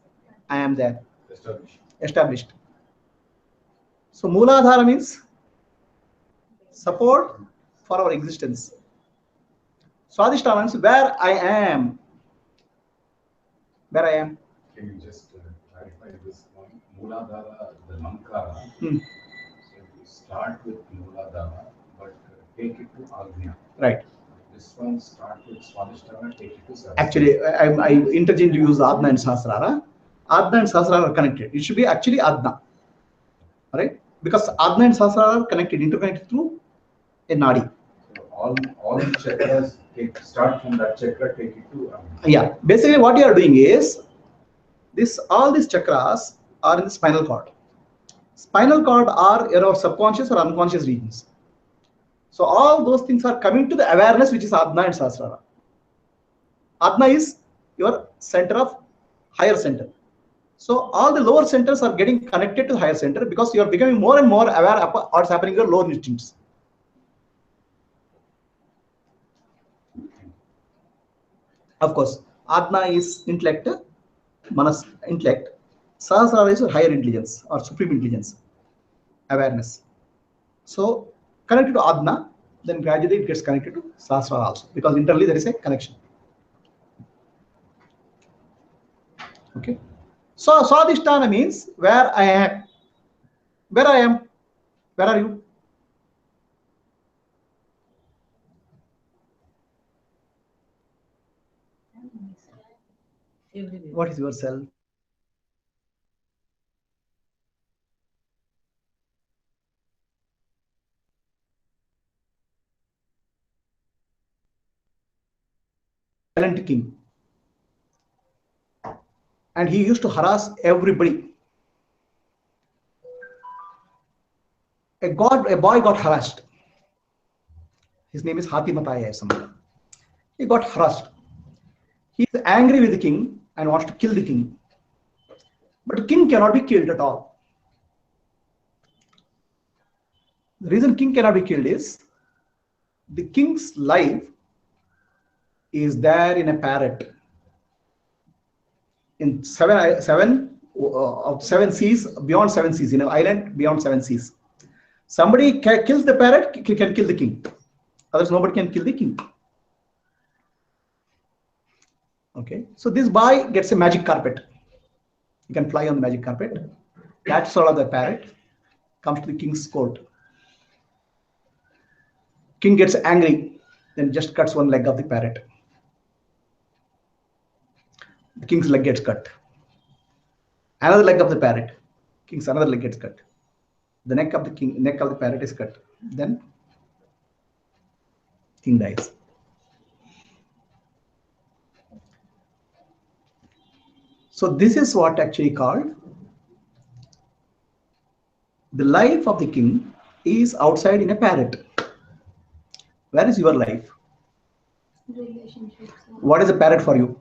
I am there. Established. Established. So Mooladhara means support for our existence. Swadhisthana means where I am. Where I am. Can you just clarify this point? Mooladhara, the Lamkara. Hmm. So you start with Mooladhara, but take it to Agnya. Right. This one start with Swadhisthana, take it to Sahasrara. Actually, I interchange to use Adna and Sahasrara. Adna and Sahasrara are connected. It should be actually Adna. Right? Because Adna and Sahasrara are connected, interconnected through a Nadi. So all the chakras start from that chakra, take it to Agnya. Yeah. Basically, what you are doing is all these chakras are in the spinal cord. Spinal cord are your subconscious or unconscious regions. So all those things are coming to the awareness, which is Adna and Sahasrara. Adna is your center of higher center. So all the lower centers are getting connected to the higher center because you are becoming more and more aware of what's happening in your lower instincts. Of course, Adna is intellect, Manas intellect. Sahasrara is higher intelligence or supreme intelligence, awareness. So connected to Adna, then gradually it gets connected to Sahasrara also, because internally there is a connection. Okay. So Swadhisthana means where I am. Where I am. Where are you? Everywhere. What is yourself? Silent king. And he used to harass everybody. A boy got harassed. His name is Hathi Mataya or something. He got harassed. He is angry with the king and wants to kill the king. But the king cannot be killed at all. The reason king cannot be killed is the king's life is there in a parrot. In seven seas, beyond 7 seas, in an island beyond 7 seas. Somebody kills the parrot, can kill the king. Otherwise, nobody can kill the king. Okay, so this boy gets a magic carpet. He can fly on the magic carpet. That's all of the parrot. Comes to the king's court. King gets angry, then just cuts one leg of the parrot. The king's leg gets cut. Another leg of the parrot. King's another leg gets cut. The neck of the parrot is cut. Then king dies. So this is what actually called the life of the king is outside in a parrot. Where is your life? Relationships. What is a parrot for you?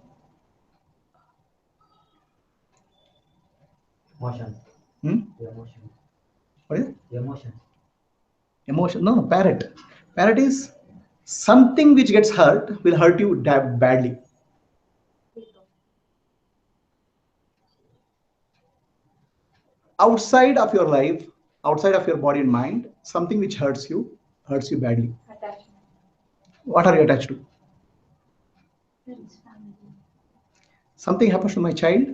Emotion. Hmm? Emotion. What is it? Emotion. Emotion. No, parrot. Parrot is something which gets hurt will hurt you badly. Outside of your life, outside of your body and mind, something which hurts you badly. attachment. What are you attached to? Something happens to my child,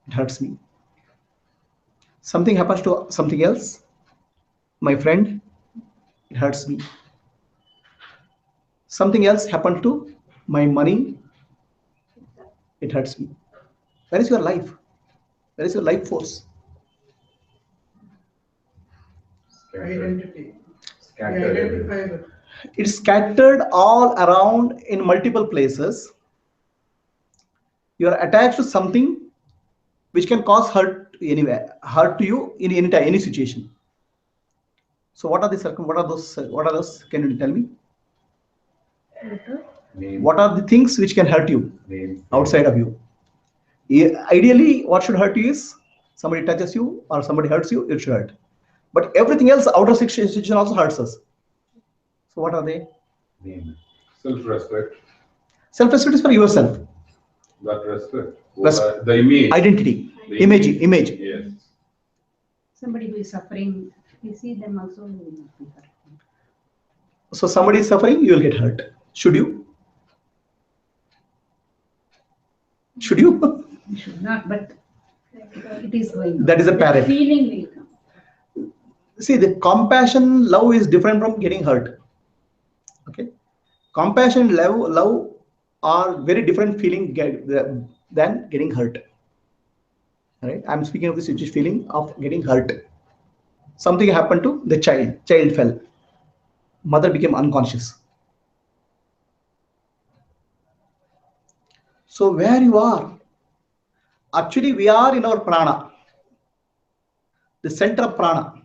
it hurts me. Something happens to something else, my friend, it hurts me. Something else happened to my money, it hurts me. Where is your life? Where is your life force? Identity. Scattered We everywhere. identify with. It's scattered all around in multiple places. You are attached to something which can cause hurt anywhere, hurt to you in any time, any situation. So what are the what are those? What are those? Can you tell me? Name, What are the things which can hurt you name, outside of you? Ideally, what should hurt you is somebody touches you or somebody hurts you, it should hurt. But everything else, outer situation also hurts us. So what are they? name. Self-respect, Self-respect is for yourself. that respect, Respect. the image. Identity, The image. Yes. Somebody who is suffering, you see them also. You will not be hurt. So somebody is suffering, you will get hurt. Should you? Should you? You should not, but it is going. That is a parrot. Feeling will come. See, the compassion, love is different from getting hurt. Okay, compassion, love are very different feeling than getting hurt. Right? I'm speaking of this feeling of getting hurt. Something happened to the child. Child fell. Mother became unconscious. So where you are? Actually, we are in our prana, the center of prana.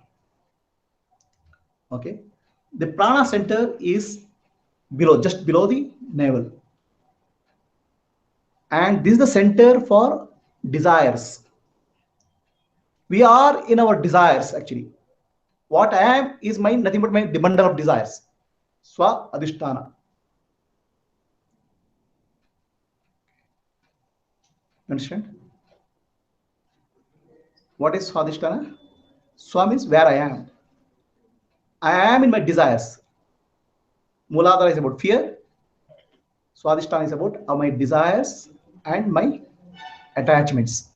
Okay, the prana center is below, just below the navel, and this is the center for desires. We are in our desires actually. What I am is my nothing but my bundle of desires. Swa Adhisthana. Understand? What is Swadhisthana? Swa means where I am. I am in my desires. Muladhara is about fear. Swadhisthana is about my desires and my attachments.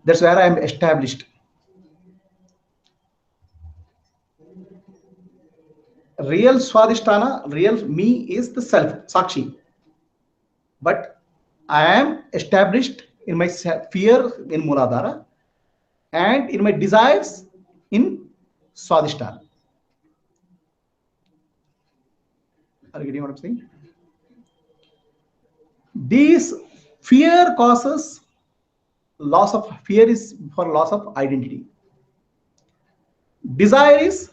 That's where I am established. Real Swadhisthana, real me is the self, Sakshi. But I am established in my fear in Muladhara and in my desires in Swadhisthana. Are you getting what I'm saying? These fear causes loss of fear is for loss of identity. Desire is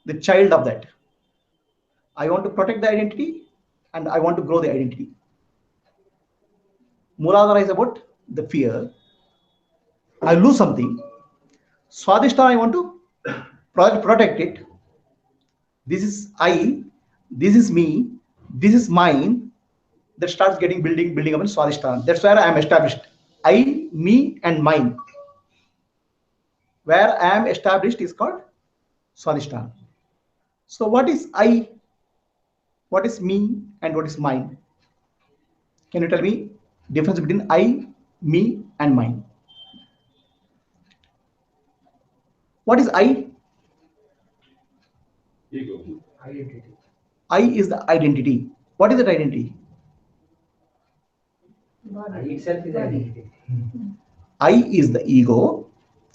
the child of that. I want to protect the identity and I want to grow the identity. Muladhara is about the fear. I lose something. Swadhisthana, I want to protect it. This is I, this is me, this is mine. That starts getting building up in Swadhisthana. That's where I am established. I, me, and mine. Where I am established is called Swadhisthana. So what is I? What is me and what is mine? Can you tell me difference between I, me, and mine? What is I? Ego. Identity. I is the identity. What is that identity? I itself is identity. I is the ego,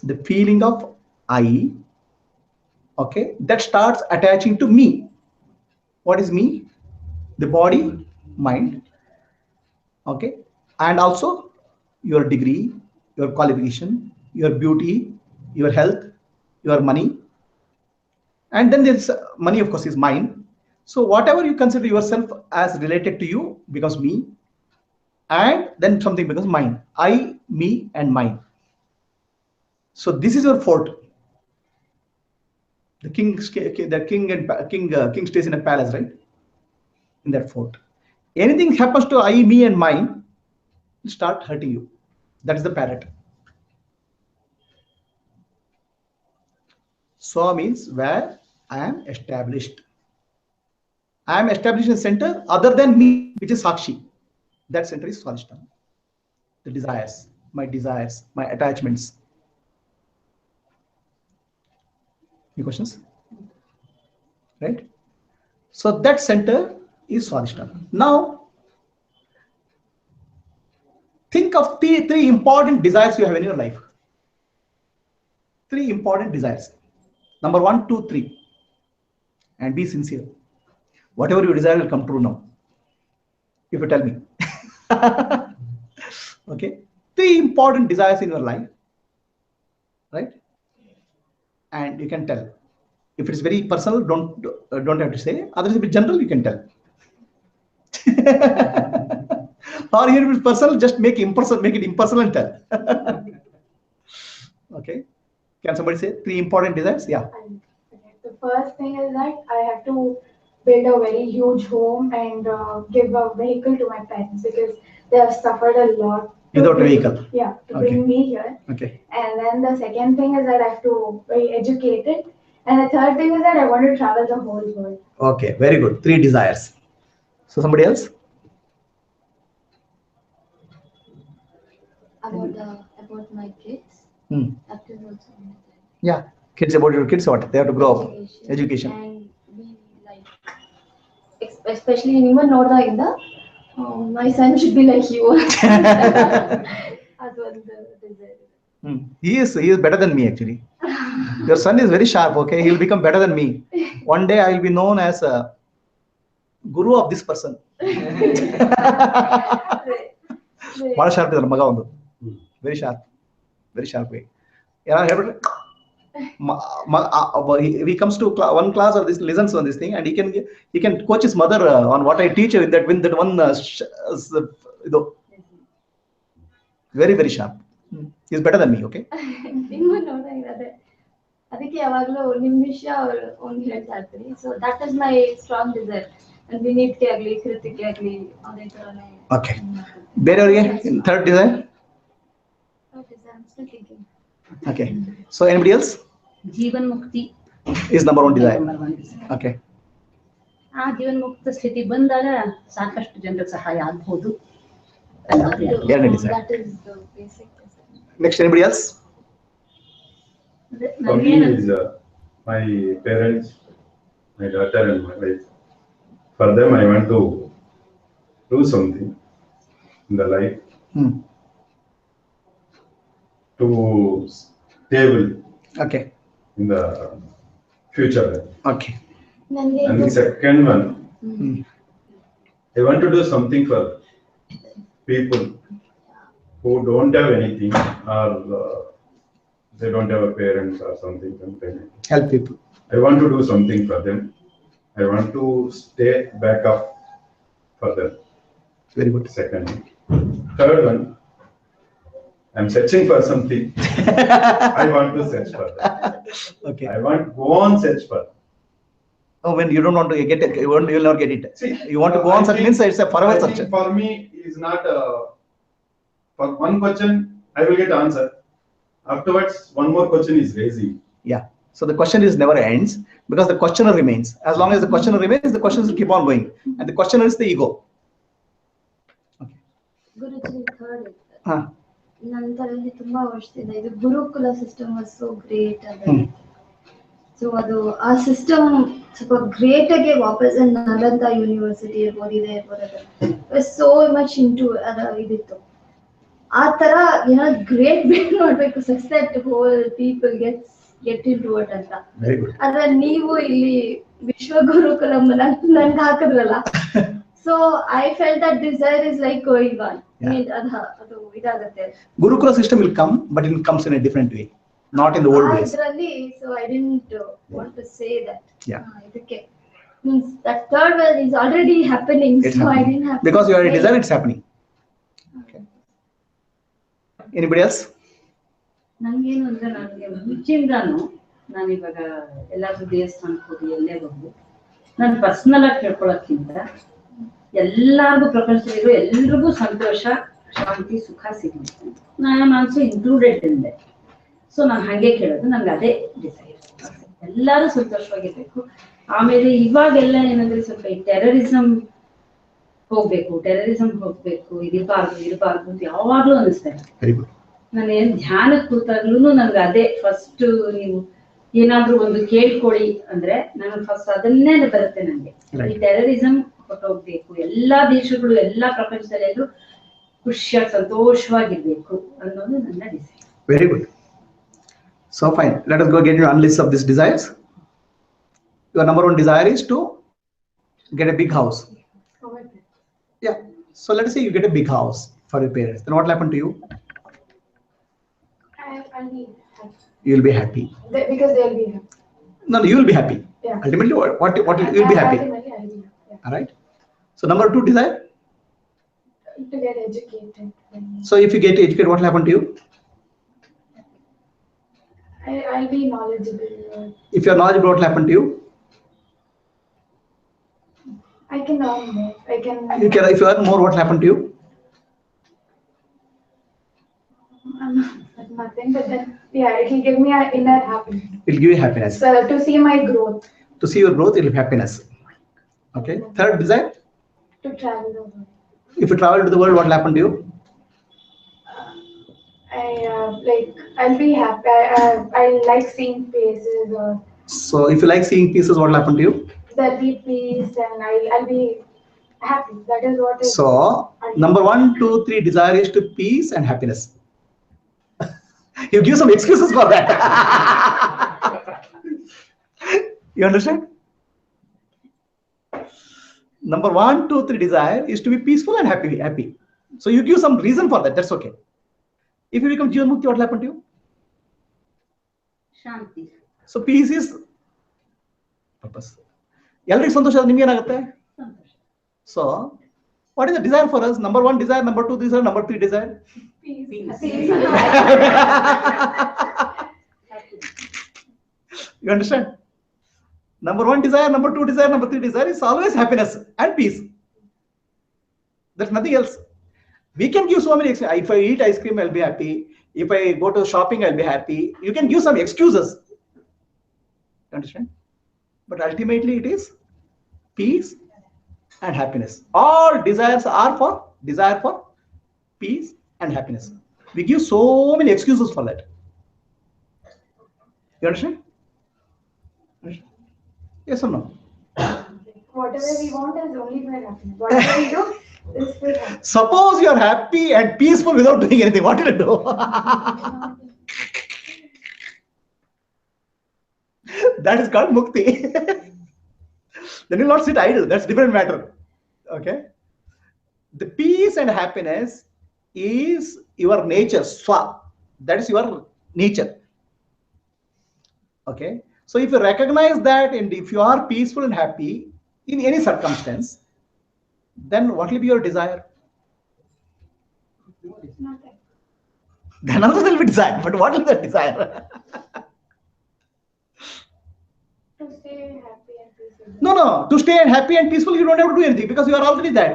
the feeling of I, okay, that starts attaching to me. What is me? The body, mind, okay, and also your degree, your qualification, your beauty, your health, your money, and then there's money, of course, is mine. So whatever you consider yourself as related to you becomes me, and then something becomes mine. I, me, and mine. So this is your fort. The king stays in a palace, right? In that fort. Anything happens to I, me, and mine, will start hurting you. That is the parrot. Swa means where I am established. I am establishing a center other than me, which is Sakshi. That center is Swadhisthana. The desires, my attachments. Any questions? Right? So that center is Swadhisthana. Now, think of three important desires you have in your life. 3 important desires. Number 1, 2, 3. And be sincere. Whatever you desire will come true now. If you tell me. Okay. 3 important desires in your life. Right? And you can tell. If it is very personal, don't have to say. Otherwise, if it's general, you can tell. Or here if it's personal, just make it impersonal and tell. Okay. Can somebody say 3 important desires? Yeah. The first thing is that I have to build a very huge home and give a vehicle to my parents because they have suffered a lot. Without a vehicle? Yeah, to bring me here. Okay. And then the second thing is that I have to be educated. And the third thing is that I want to travel the whole world. Okay, very good. 3 desires. So somebody else? About my kids. That is also one of them. Yeah, kids, about your kids, what? They have to grow up. Education. And we like, especially even Noda, my son should be like you. That was the desire. He is better than me actually. Your son is very sharp, okay? He will become better than me. One day I will be known as a guru of this person. Very sharp is maga ಒಂದು. Very sharp way. He comes to one class or this listens on this thing, and he can coach his mother on what I teach in that one. Very sharp. He's better than me, okay? ಅದಕ್ಕೆ ಯಾವಾಗಲೂ ನಿಮ್ಮ ವಿಷಯ ಅವ್ನು ಹೇಳ್ತಾ ಇರ್ತೀನಿ. So that is my strong desire. And ವಿನೀತ್ಗೆ ಆಗಲಿ ಕೃತಿಕ್ಗೆ ಆಗಲಿ ಅದೇ ತರನೇ. ಓಕೆ. ಬೇರೆಯವರಿಗೆ third desire? Okay. So anybody else? Jeevan Mukti is number 1 desire. Okay. Jeevan ಮುಕ್ತ ಸ್ಥಿತಿ ಬಂದಾಗ ಸಾಕಷ್ಟು ಜನರಿಗೆ ಸಹಾಯ ಆಗಬಹುದು. Next, anybody else? For me is my parents, my daughter and my wife. For them, I want to do something in the life to stable. Okay. In the future. Okay. And the second one, I want to do something for people who don't have anything or they don't have a parents or something. Help people. I want to do something for them. I want to stay back up for them. Very good. Second one. Third one, I'm searching for something. I want to search for that. Okay. I want to go on search for. Oh, when you don't want to get it, you will not get it. See, you want to go on search means it's a forever search. For me, is not for one question I will get answer. Afterwards, one more question is raising. Yeah. So the question is never ends because the questioner remains. As long as the questioner remains, the questions will keep on going, and the questioner is the ego. Okay. Guruji, third. ನಂತರಲ್ಲಿ ತುಂಬಾ ವರ್ಷದಿಂದ ಇದು ಗುರುಕುಲ system was so great ಅದ. So ಅದು ಆ system ಸ್ವಲ್ಪ great ಆಗಿ ವಾಪಸ್ Nalanda university ಓದಿದೆ ಇರ್ಬೋದು. ಸೋ ಮಚ್ ಇಂಟು ಅದ ಇದಿತ್ತು. ಆ ತರ ಏನೋ ಗ್ರೇಟ್ ಬೇಕ್ ನೋಡ್ಬೇಕು such that hole people get into it ಅಂತ. ಆದ್ರೆ ನೀವು ಇಲ್ಲಿ ವಿಶ್ವ ಗುರುಕುಲಂ ನನ್ಗೆ ಹಾಕಿದ್ರಲ್ಲ. So I felt that desire is like going on. Gurukula system will come, but it comes in a different way, not in the old ways. So I didn't want to say that. Yeah. Okay. Means that third one is already happening, it's so happening. I didn't have because to you are a say desire, it. it's happening. Okay. Anybody else? ನಂಗೇನು ಅಂದ್ರೆ ನನಗೆ ಮುಂಚಿಂದಾನು ನಾನು ಇವಾಗ ಎಲ್ಲಾದ್ರೂ ದೇವಸ್ಥಾನಕ್ಕೆ ಹೋಗಿ ಎಲ್ಲೇ ಹೋಗಿ ನಾನು ಪರ್ಸನಲ್ ಆಗಿ ಕೇಳ್ಕೊಳ್ಳೋಕ್ಕಿಂತ ಎಲ್ಲಾರ್ಗು ಪ್ರಪಂಚದಲ್ಲಿರೋ ಎಲ್ರಿಗೂ ಸಂತೋಷ, ಶಾಂತಿ, ಸುಖ ಸಿಗಲಿ. ನಾನು ಆಲ್ಸೋ ಇನ್ಕ್ಲೂಡೆಡ್ ಇದ್ದೆ. ಸೊ ನಾನು ಹಾಗೆ ಕೇಳೋದು, ನನ್ಗೆ ಅದೇ ಡಿಸೈರ್. ಎಲ್ಲರೂ ಸಂತೋಷವಾಗಿರ್ಬೇಕು, ಆಮೇಲೆ ಇವಾಗೆಲ್ಲ ಏನಂದ್ರೆ ಸ್ವಲ್ಪ ಈ ಟೆರರಿಸಂ ಹೋಗ್ಬೇಕು ಇರಬಾರ್ದು ಅಂತ ಯಾವಾಗ್ಲೂ ಅನಿಸ್ತಾರೆ. ನಾನು ಏನ್ ಧ್ಯಾನಕ್ಕೆ ಕೂತಾಗ್ಲೂ ನನ್ಗೆ ಅದೇ ಫಸ್ಟ್, ನೀವು ಏನಾದ್ರೂ ಒಂದು ಕೇಳ್ಕೊಳ್ಳಿ ಅಂದ್ರೆ ನನಗೆ ಫಸ್ಟ್ ಅದನ್ನೇ ಬರುತ್ತೆ ನಂಗೆ. ಈ ಟೆರರಿಸಂ ಹೊಟ್ಟೋಗ್ಬೇಕು, ಎಲ್ಲಾ ದೇಶಗಳು ಎಲ್ಲಾ ಪ್ರಪಂಚದಲ್ಲೆಲ್ಲೂ ಖುಷಿಯಾಗಿ ಸಂತೋಷವಾಗಿರ್ಬೇಕು ಅನ್ನೋದು ನನ್ನ desire. Very good. So fine. Let us go get your list of these desires. Your number one desire is to get a big house. Yeah. So let us say you get a big house for your parents. Then what will happen to you? I'll be happy. You will be happy. Because they'll be happy. No, you will be happy. Yeah. Ultimately, what you will be happy. Ultimately, I'll be happy. Yeah. All right. So number two desire. To get educated. So if you get educated, what will happen to you? I'll be knowledgeable. If you are knowledgeable, what will happen to you? I can earn more. If you earn more, what will happen to you? Nothing, but then yeah, it will give me an inner happiness. It will give you happiness. So to see my growth. To see your growth, it will be happiness. Okay. Third desire. To travel the world. If you travel to the world, what will happen to you? I'll be happy. I like seeing places. So if you like seeing pieces, what will happen to you? There'll be peace, and I'll be happy. That is what is. So number 1, 2, 3 desire is to peace and happiness. You give some excuses for that. You understand? Number 1, 2, 3 desire is to be peaceful and happy. So you give some reason for that. That's okay. If you become Jivan Mukti, what will happen to you? Shanti. So peace is purpose. Eldriಗೆ ಸಂತೋಷ ನಿಮಗೆ ಏನಾಗುತ್ತೆ? So what is the desire for us? Number 1 desire, number 2 desire, number 3 desire. Peace. You understand? Number 1 desire, number 2 desire, number 3 desire is always happiness and peace. There's nothing else. We can give so many. If I eat ice cream, I'll be happy. If I go to shopping, I'll be happy. You can give some excuses. You understand? But ultimately, it is peace and happiness. All desires are for desire for peace and happiness. We give so many excuses for that. You understand? Yes or no? Whatever we want is only for happiness. Whatever we do is for happiness. Suppose you are happy and peaceful without doing anything. What will you do? That is called mukti. Then you will not sit idle. That's a different matter. Okay. The peace and happiness is your nature, swa. That is your nature. Okay. So if you recognize that, and if you are peaceful and happy in any circumstance, then what will be your desire? Nothing. Then also there will be desire. But what is the desire? To stay happy and peaceful. No. To stay happy and peaceful, you don't have to do anything because you are already that.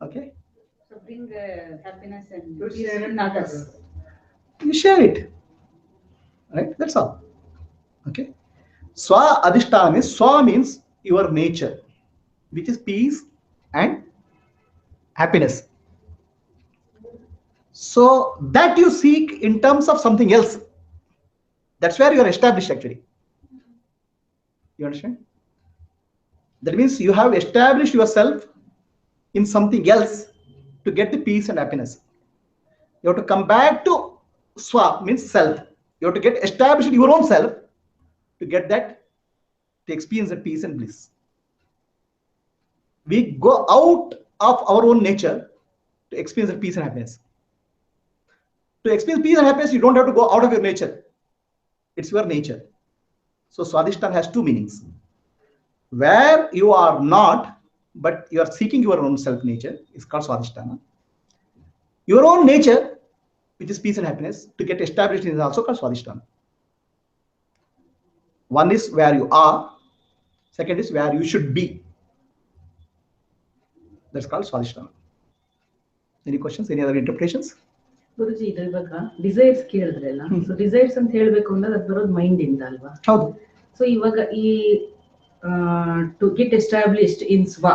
Okay. So bring happiness and To peace share it in others. You share it. Right? That's all. Okay. Swa adhishtana means swa means your nature, which is peace and happiness. So that you seek in terms of something else. That's where you are established actually. You understand? That means you have established yourself in something else to get the peace and happiness. You have to come back to swa means self. You have to get established in your own self to get that, to experience that peace and bliss. We go out of our own nature to experience that peace and happiness. To experience peace and happiness, you don't have to go out of your nature. It's your nature. So Swadhisthana has two meanings. Where you are not, but you are seeking your own self nature, is called Swadhisthana. Your own nature, which is peace and happiness, to get established in, is also called Swadhisthana. One is where you are, second is where you should be. That's called Swadhisthana. Any questions? Any other interpretations? ಗುರುಜಿ ಇದು ಇವಾಗ desires ಕೇಳಿದ್ರಲ್ಲ, so desires ಅಂತ ಹೇಳ್ಬೇಕು ಅಂದ್ರೆ ಅದು ಬರೋದು mind ಇಂದ ಅಲ್ವಾ? ಹೌದು. ಸೊ ಇವಾಗ ಈ ಟು ಗೆಟ್ ಎಸ್ಟಾಬ್ಲಿಷ್ಡ್ ಇನ್ ಸ್ವ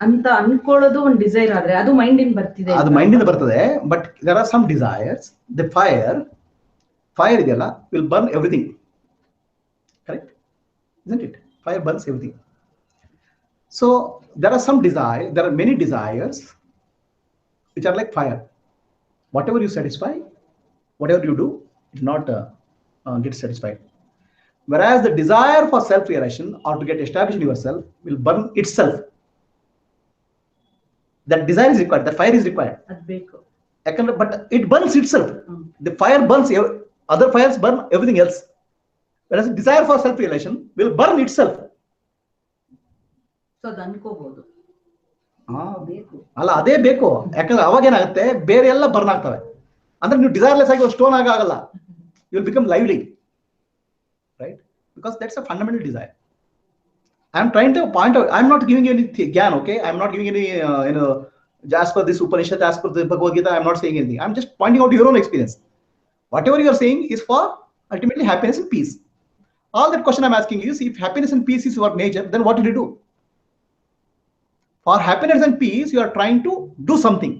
ಅಂತ ಅನ್ಕೊಳ್ಳೋದು ಒಂದು ಡಿಸೈರ್ ಆದ್ರೆ ಅದು ಮೈಂಡ್ ಇಂದ ಬರ್ತಿದೆ. ಅದು ಮೈಂಡ್ ಇಂದ ಬರ್ತದೆ. But there are some desires. The fire ಇದೆಯಲ್ಲ will burn everything. Correct, isn't it? Fire burns everything. So there are some desire. There are many desires which are like fire. Whatever you satisfy, whatever you do, it will not get satisfied. Whereas the desire for self-realization or to get established in yourself will burn itself. That desire is required. That fire is required. But it burns itself. The fire burns. Other fires burn everything else. Whereas the desire for self-realization will burn itself. So ಅದು ಅನ್ಕೋಬಹುದು. ಅಲ್ಲ, ಅದೇ ಬೇಕು. ಯಾಕಂದ್ರೆ ಅವಾಗ ಏನಾಗುತ್ತೆ, ಬೇರೆ ಎಲ್ಲ burn ಆಗ್ತವೆ. ಅಂದ್ರೆ ನೀವು ಡಿಸೈರ್ಲೆಸ್ ಆಗಿ ಸ್ಟೋನ್ ಆಗಲ್ಲ. You will become lively, right? Because that's a fundamental desire. I am trying to point out. I am not giving any ಜ್ಞಾನ, okay? I am not giving any as per this Upanishad, as per the Bhagavad Gita, I am not saying anything. I am just pointing out your own experience. Whatever you are saying is for ultimately happiness and peace. All that question I am asking you is, if happiness and peace is your nature, then what will you do? For happiness and peace, you are trying to do something.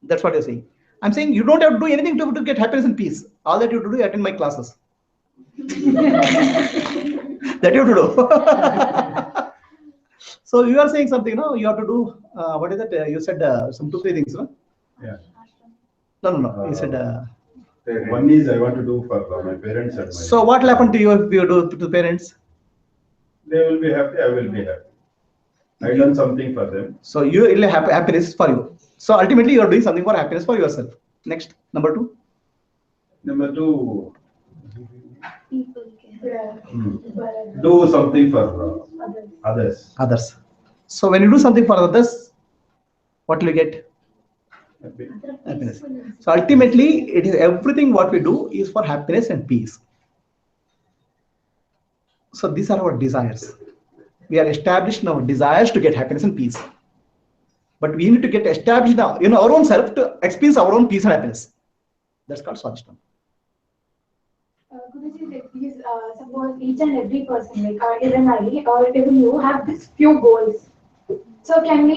That's what you are saying. I am saying you don't have to do anything to get happiness and peace. All that you have to do is attend my classes. That you have to do. So you are saying something, no? You have to do, what is that? You said some 2-3 things, no? Yeah. No. You said... one is I want to do for my parents and my... So what will happen to you if you do to the parents? They will be happy, I will be happy. I done something for them. So you will have happiness for you. So ultimately you are doing something for happiness for yourself. Next, number 2. Number 2, People can. do something for others. So when you do something for others, what will you get? Happiness. So ultimately, it is everything what we do is for happiness and peace. So these are our desires. We are established in our desires to get happiness and peace. But we need to get established now in our own self to experience our own peace and happiness. That's called Swadhisthana. Guruji, like these, suppose each and every person, like even I or even you, have these few goals. So can we,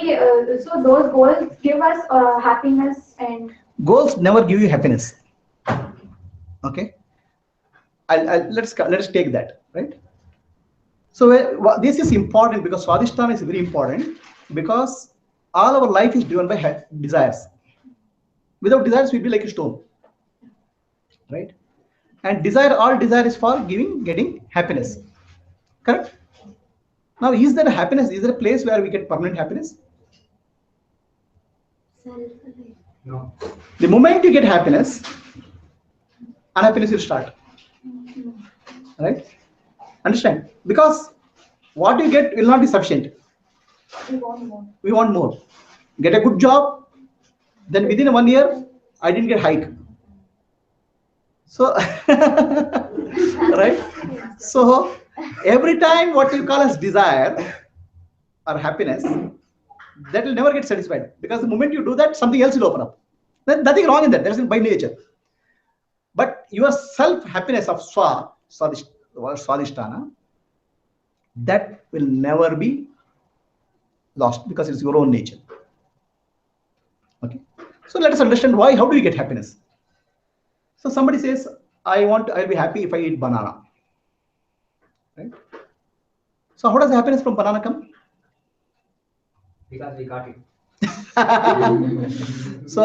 so those goals give us happiness and... Goals never give you happiness. Okay? Let's take that, right? So this is important because Swadhisthana is very important because all our life is driven by desires. Without desires, we'll be like a stone, right? And all desire is for getting happiness. Correct? Now, is there a happiness? Is there a place where we get permanent happiness? No. The moment you get happiness, unhappiness will start. Right? Understand? Because what you get will not be sufficient. We want more. Get a good job, then within 1 year, I didn't get hike. So, right? So, every time what you call as desire or happiness, that will never get satisfied. Because the moment you do that, something else will open up. There's nothing wrong in that. That's by nature. But your self-happiness of Swadhisthana, that will never be lost because it's your own nature. Okay. So let us understand why. How do we get happiness? So somebody says, I'll be happy if I eat banana. Right? So how does happiness from banana come? Because we got it. So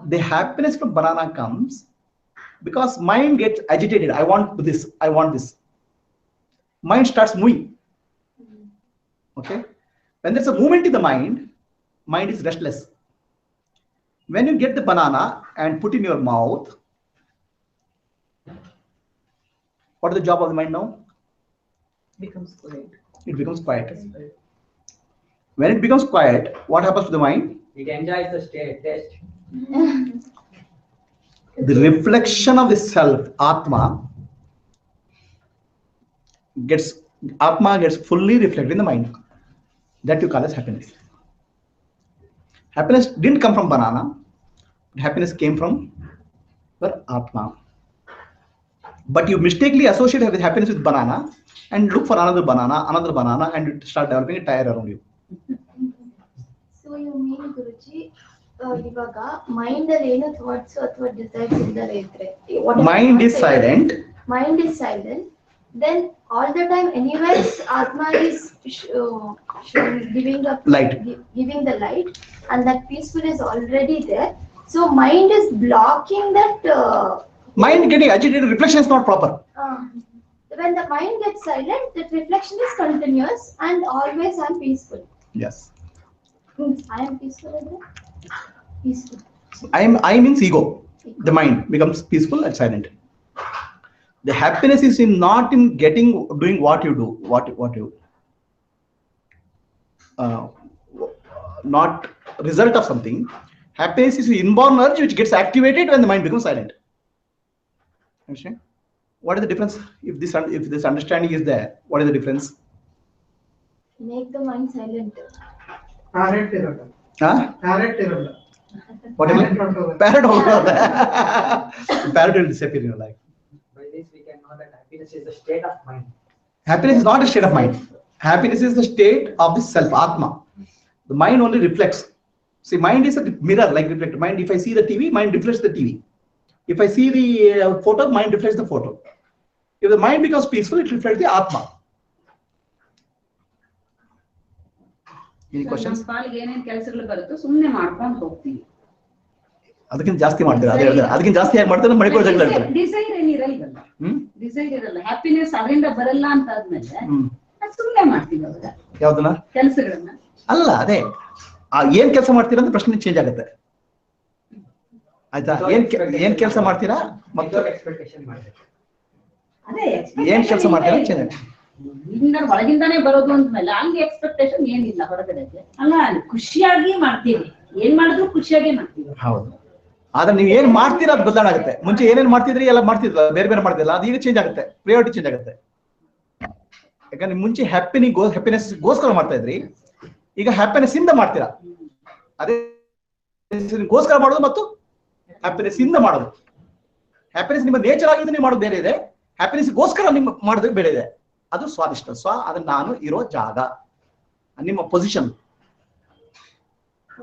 the happiness from banana comes because mind gets agitated. I want this. I want this. Mind starts moving. Okay. When there's a movement in the mind is restless. When you get the banana and put in your mouth, what is the job of the mind now? becomes quiet. It becomes quiet. When it becomes quiet, what happens to the mind? It enjoys the taste. The reflection of the self, Atma gets fully reflected in the mind. That you call as happiness. Happiness didn't come from banana. Happiness came from your Atma. But you mistakenly associate with happiness with banana and look for another banana, and start developing a tire around you. So you mean Guruji, ಇವಾಗ mind ಅಲ್ಲಿ ಏನು thoughts ಅಥವಾ desires ಇಲ್ಲದೆ ಇದ್ರೆ Mind is silent. Mind is silent. Then all the time, anyways, Atma is giving the Light. giving the light, and that peaceful is already there. So mind is blocking that. Mind getting agitated, reflection is not proper. When the mind gets silent, that reflection is continuous and always I'm peaceful. Yes. I am peaceful again. Peaceful. I means ego. The mind becomes peaceful and silent. The happiness is not in doing what you do, what you not result of something. Happiness is an inborn urge which gets activated when the mind becomes silent. Understand? What is the difference? If this understanding is there, what is the difference? Make the mind silent. Parrot irolla. Parrot irolla. What is it? Parrot irolla. Parrot will disappear in your life. By this we can know that happiness is the state of mind. Happiness is not a state of mind. Happiness is the state of the self, Atma. The mind only reflects. See, mind is a mirror, like reflector. Mind, if I see the TV, mind reflects the TV. If I see the photo, mind reflects the photo. If the mind becomes peaceful, it reflects the Atma. Any questions? ನಮ್ಮ ಪಾಲಿಗೆ ಏನೇನ್ ಕೆಲಸಗಳು ಬರುತ್ತೋ ಸುಮ್ಮನೆ ಮಾಡ್ಕೊಂಡು ಹೋಗ್ತೀವಿ. ಅದಕ್ಕಿಂತ ಜಾಸ್ತಿ ಮಾಡ್ತೀರಾ? ಅದಕ್ಕಿಂತ ಜಾಸ್ತಿ ಯಾಕೆ ಮಾಡ್ತಾರೆ? ಮಡಿಕೊಳ್ಳೋ ಜಗಳ ಇರ್ತಾರೆ. ಡಿಸೈರ್ ಏನಿರಲ್ವಲ್ಲ. ಡಿಸೈರ್ ಇರಲ್ಲ. ಹ್ಯಾಪಿನೆಸ್ ಅದರಿಂದ ಬರಲ್ಲ ಅಂತ ಆದ್ಮೇಲೆ ಸುಮ್ಮನೆ ಮಾಡ್ತೀವಿ ಅವಾಗ. ಯಾವ್ದನ್ನ? ಕೆಲಸಗಳನ್ನ. ಅಲ್ಲ, ಅದೇ ಏನ್ ಕೆಲಸ ಮಾಡ್ತೀರಾ ಅಂತ ಪ್ರಶ್ನೆ ಚೇಂಜ್ ಆಗುತ್ತೆ. ಆಯ್ತಾ? ಏನ್ ಕೆಲಸ ಮಾಡ್ತೀರಾ ಮತ್ತು ಎಕ್ಸ್ಪೆಕ್ಟೇಷನ್ ಮಾಡ್ತೀರಾ? ಅದೇ ಏನ್ ಕೆಲಸ ಮಾಡ್ತೀರಾ ಚೇಂಜ್ ಆಗುತ್ತೆ. ಇನ್ನ ಒಳಗಿಂದಾನೇ ಬರೋದು ಅಂದ್ಮೇಲೆ ಅಲ್ಲಿ ಎಕ್ಸ್ಪೆಕ್ಟೇಷನ್ ಏನಿಲ್ಲ ಹೊರಗಡೆಗೆ. ಅಲ್ಲ, ಖುಷಿಯಾಗಿ ಮಾಡ್ತೀವಿ. ಏನ್ ಮಾಡಿದ್ರು ಖುಷಿಯಾಗಿ ಮಾಡ್ತೀವಿ. ಹೌದು. ಆದ್ರೆ ನೀವು ಏನ್ ಮಾಡ್ತೀರಾ ಅದು ಬದಲಾವಣೆ ಆಗುತ್ತೆ. ಮುಂಚೆ ಏನೇನ್ ಮಾಡ್ತಿದ್ರಿ ಎಲ್ಲ ಮಾಡ್ತಿದ್ರಲ್ಲ, ಬೇರೆ ಬೇರೆ ಮಾಡ್ತಿಲ್ಲ, ಅದು ಈಗ ಚೇಂಜ್ ಆಗುತ್ತೆ. ಪ್ರಿಯಾರಿಟಿ ಚೇಂಜ್ ಆಗುತ್ತೆ. ಯಾಕಂದ್ರೆ ಮುಂಚೆ ಹ್ಯಾಪಿನೆಸ್ ಗೋಸ್ಕರ ಮಾಡ್ತಾ ಇದ್ರಿ, ಈಗ ಹ್ಯಾಪಿನೆಸ್ ಇಂದ ಮಾಡ್ತೀರಾ. ಅದೇ ಗೋಸ್ಕರ ಮಾಡೋದು ಮತ್ತು ಹ್ಯಾಪಿನೆಸ್ ಇಂದ ಮಾಡೋದು. ಹ್ಯಾಪಿನೆಸ್ ನಿಮ್ಮ ನೇಚರ್ ಆಗಿದ್ದು ನೀವು ಮಾಡೋದು ಬೇರೆ ಇದೆ, ಹ್ಯಾಪಿನೆಸ್ ಗೋಸ್ಕರ ನಿಮ್ಮ ಮಾಡೋದು ಬೇರೆ ಇದೆ. ಅದು ಸ್ವಾದಿಷ್ಟ. ಅದು ನಾನು ಇರೋ ಜಾಗ, ನಿಮ್ಮ position.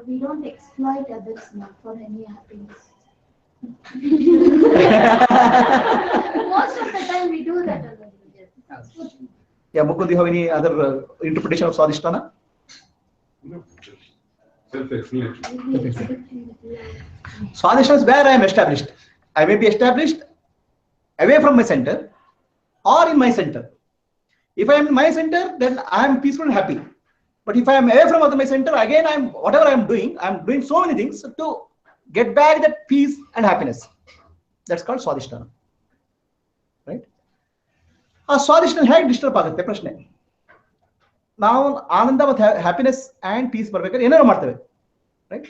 We don't exploit others not for any happiness. Most of the time we do that. Yeah, Mukund, do you have any other interpretation of Swadhisthana? Self-explanatory. Swadhisthana is where I am established. I may be established away from my center or in my center. If I am in my center, then I am peaceful and happy. But if I am away from my center, again whatever I am doing so many things to get back that peace and happiness. That's called Swadhisthana. Right? Swadhisthana ಹೇಗೆ disturb ಆಗುತ್ತೆ ಪ್ರಶ್ನೆ. ನಾವು ಆನಂದ ಮತ್ತು happiness and piece ಬರ್ಬೇಕಾದ್ರೆ ಏನಾದ್ರು ಮಾಡ್ತೇವೆ. Right?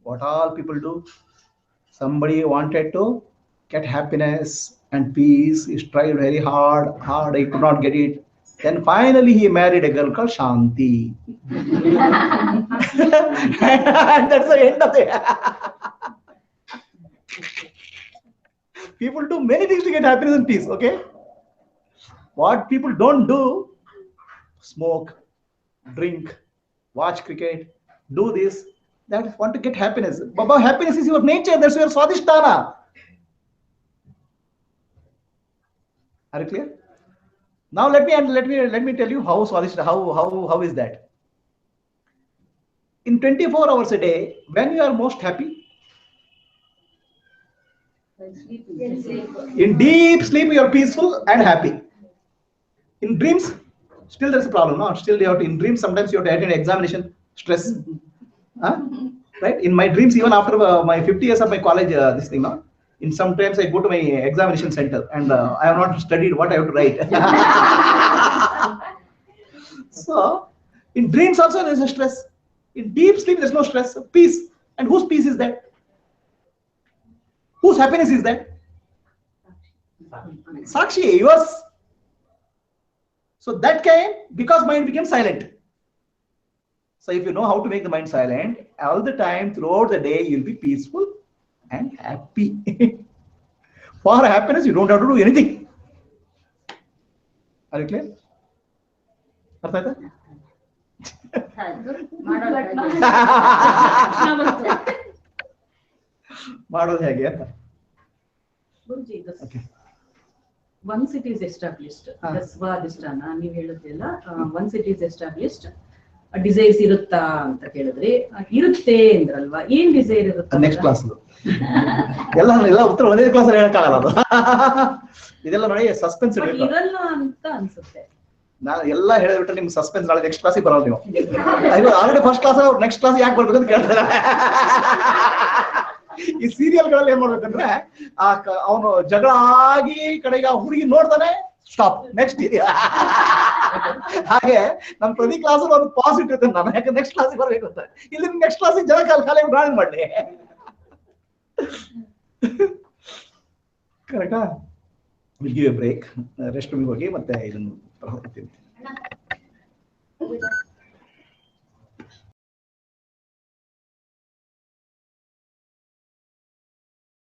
What all people do? Somebody wanted to get happiness and peace. He tried very hard, he could not get it. Then finally he married a girl called Shanti. And that's the end of it. People do many things to get happiness and peace, okay? What people don't do, smoke, drink, watch cricket, do this, that want to get happiness. Baba, happiness is your nature, that's your Swadhisthana. Are you clear? Now let me tell you how Swadhisthana, how is that? In 24 hours a day, when you are most happy? In deep sleep you are peaceful and happy. In dreams, still there's a problem. No, still in dreams sometimes you have to attend examination, stress. Right? In my dreams, even after my 50 years of my college, this thing, no. In sometimes I go to my examination center and I have not studied what I have to write. So, in dreams also there is a stress. In deep sleep there is no stress, peace. And whose peace is that? Whose happiness is that? Sakshi, yours. So that came because mind became silent. So if you know how to make the mind silent, all the time throughout the day you'll be peaceful and happy. For happiness you don't have to do anything. Are you clear? ಅರ್ಥ ಆಯ್ತಾ? ಮಾಡೋದು ಹೇಗೆ ಅಂತ. ಗುರುಜಿ, Okay. once it is established, the ಸ್ವಾಧಿಷ್ಠಾನ ನೀವು ಹೇಳಿದ್ರಲ್ಲ, once it is established, desires ಇರುತ್ತಾ ಅಂತ ಕೇಳಿದ್ರಿ. ಇರುತ್ತೆ ಅಂದ್ರಲ್ವಾ, ಏನ್ ಡಿಸೈರ್ ಇರುತ್ತೆ? ನೆಕ್ಸ್ಟ್ ಕ್ಲಾಸ್ ಎಲ್ಲ ಉತ್ತರ ಒಂದೇ ಕ್ಲಾಸ್ ಹೇಳಕ್ಕಾಗಲ್ಲ ಅದು. ಇದೆಲ್ಲ ನೋಡಿ ಸಸ್ಪೆನ್ಸ್ ಇರಲ್ಲ ಅಂತ ಅನ್ಸುತ್ತೆ. ನಾನು ಎಲ್ಲ ಹೇಳಿಬಿಟ್ರೆ ನಿಮ್ಗೆ ಸಸ್ಪೆನ್ಸ್, ನಾಳೆ ನೆಕ್ಸ್ಟ್ ಕ್ಲಾಸಿಗೆ ಬರೋದು ನೀವು. Already first class next class ಯಾಕೆ ಬರ್ಬೇಕು ಅಂತ ಕೇಳ್ತಾರೆ. ಈ ಸೀರಿಯಲ್ಗಳಲ್ಲಿ ಏನ್ ಮಾಡ್ಬೇಕಂದ್ರೆ ಅವನು ಜಗಳ ಆಗಿ ಕಡೆಗೆ ಹುಡುಗಿ ನೋಡ್ತಾನೆ, ಸ್ಟಾಪ್, ನೆಕ್ಸ್ಟ್ ಇದೆಯಾ. ಹಾಗೆ ನಮ್ ಪ್ರತಿ ಕ್ಲಾಸ್ ಒಂದು ಪಾಸಿಟಿವ್ ಇರ್ತದೆ. ನಾನು ಯಾಕೆ ನೆಕ್ಸ್ಟ್ ಕ್ಲಾಸಿಗೆ ಬರ್ಬೇಕು ಅಂತ. ಇಲ್ಲಿ ನೆಕ್ಸ್ಟ್ ಕ್ಲಾಸಿಗೆ ಜನ ಖಾಲಿ ಡ್ರಾಯಿಂಗ್ ಮಾಡ್ಲಿ. ಕರೆಕ್ಟಾ? Will give a break, rest ರೂಮಿಗೆ ಹೋಗಿ ಮತ್ತೆ ಇದನ್ನು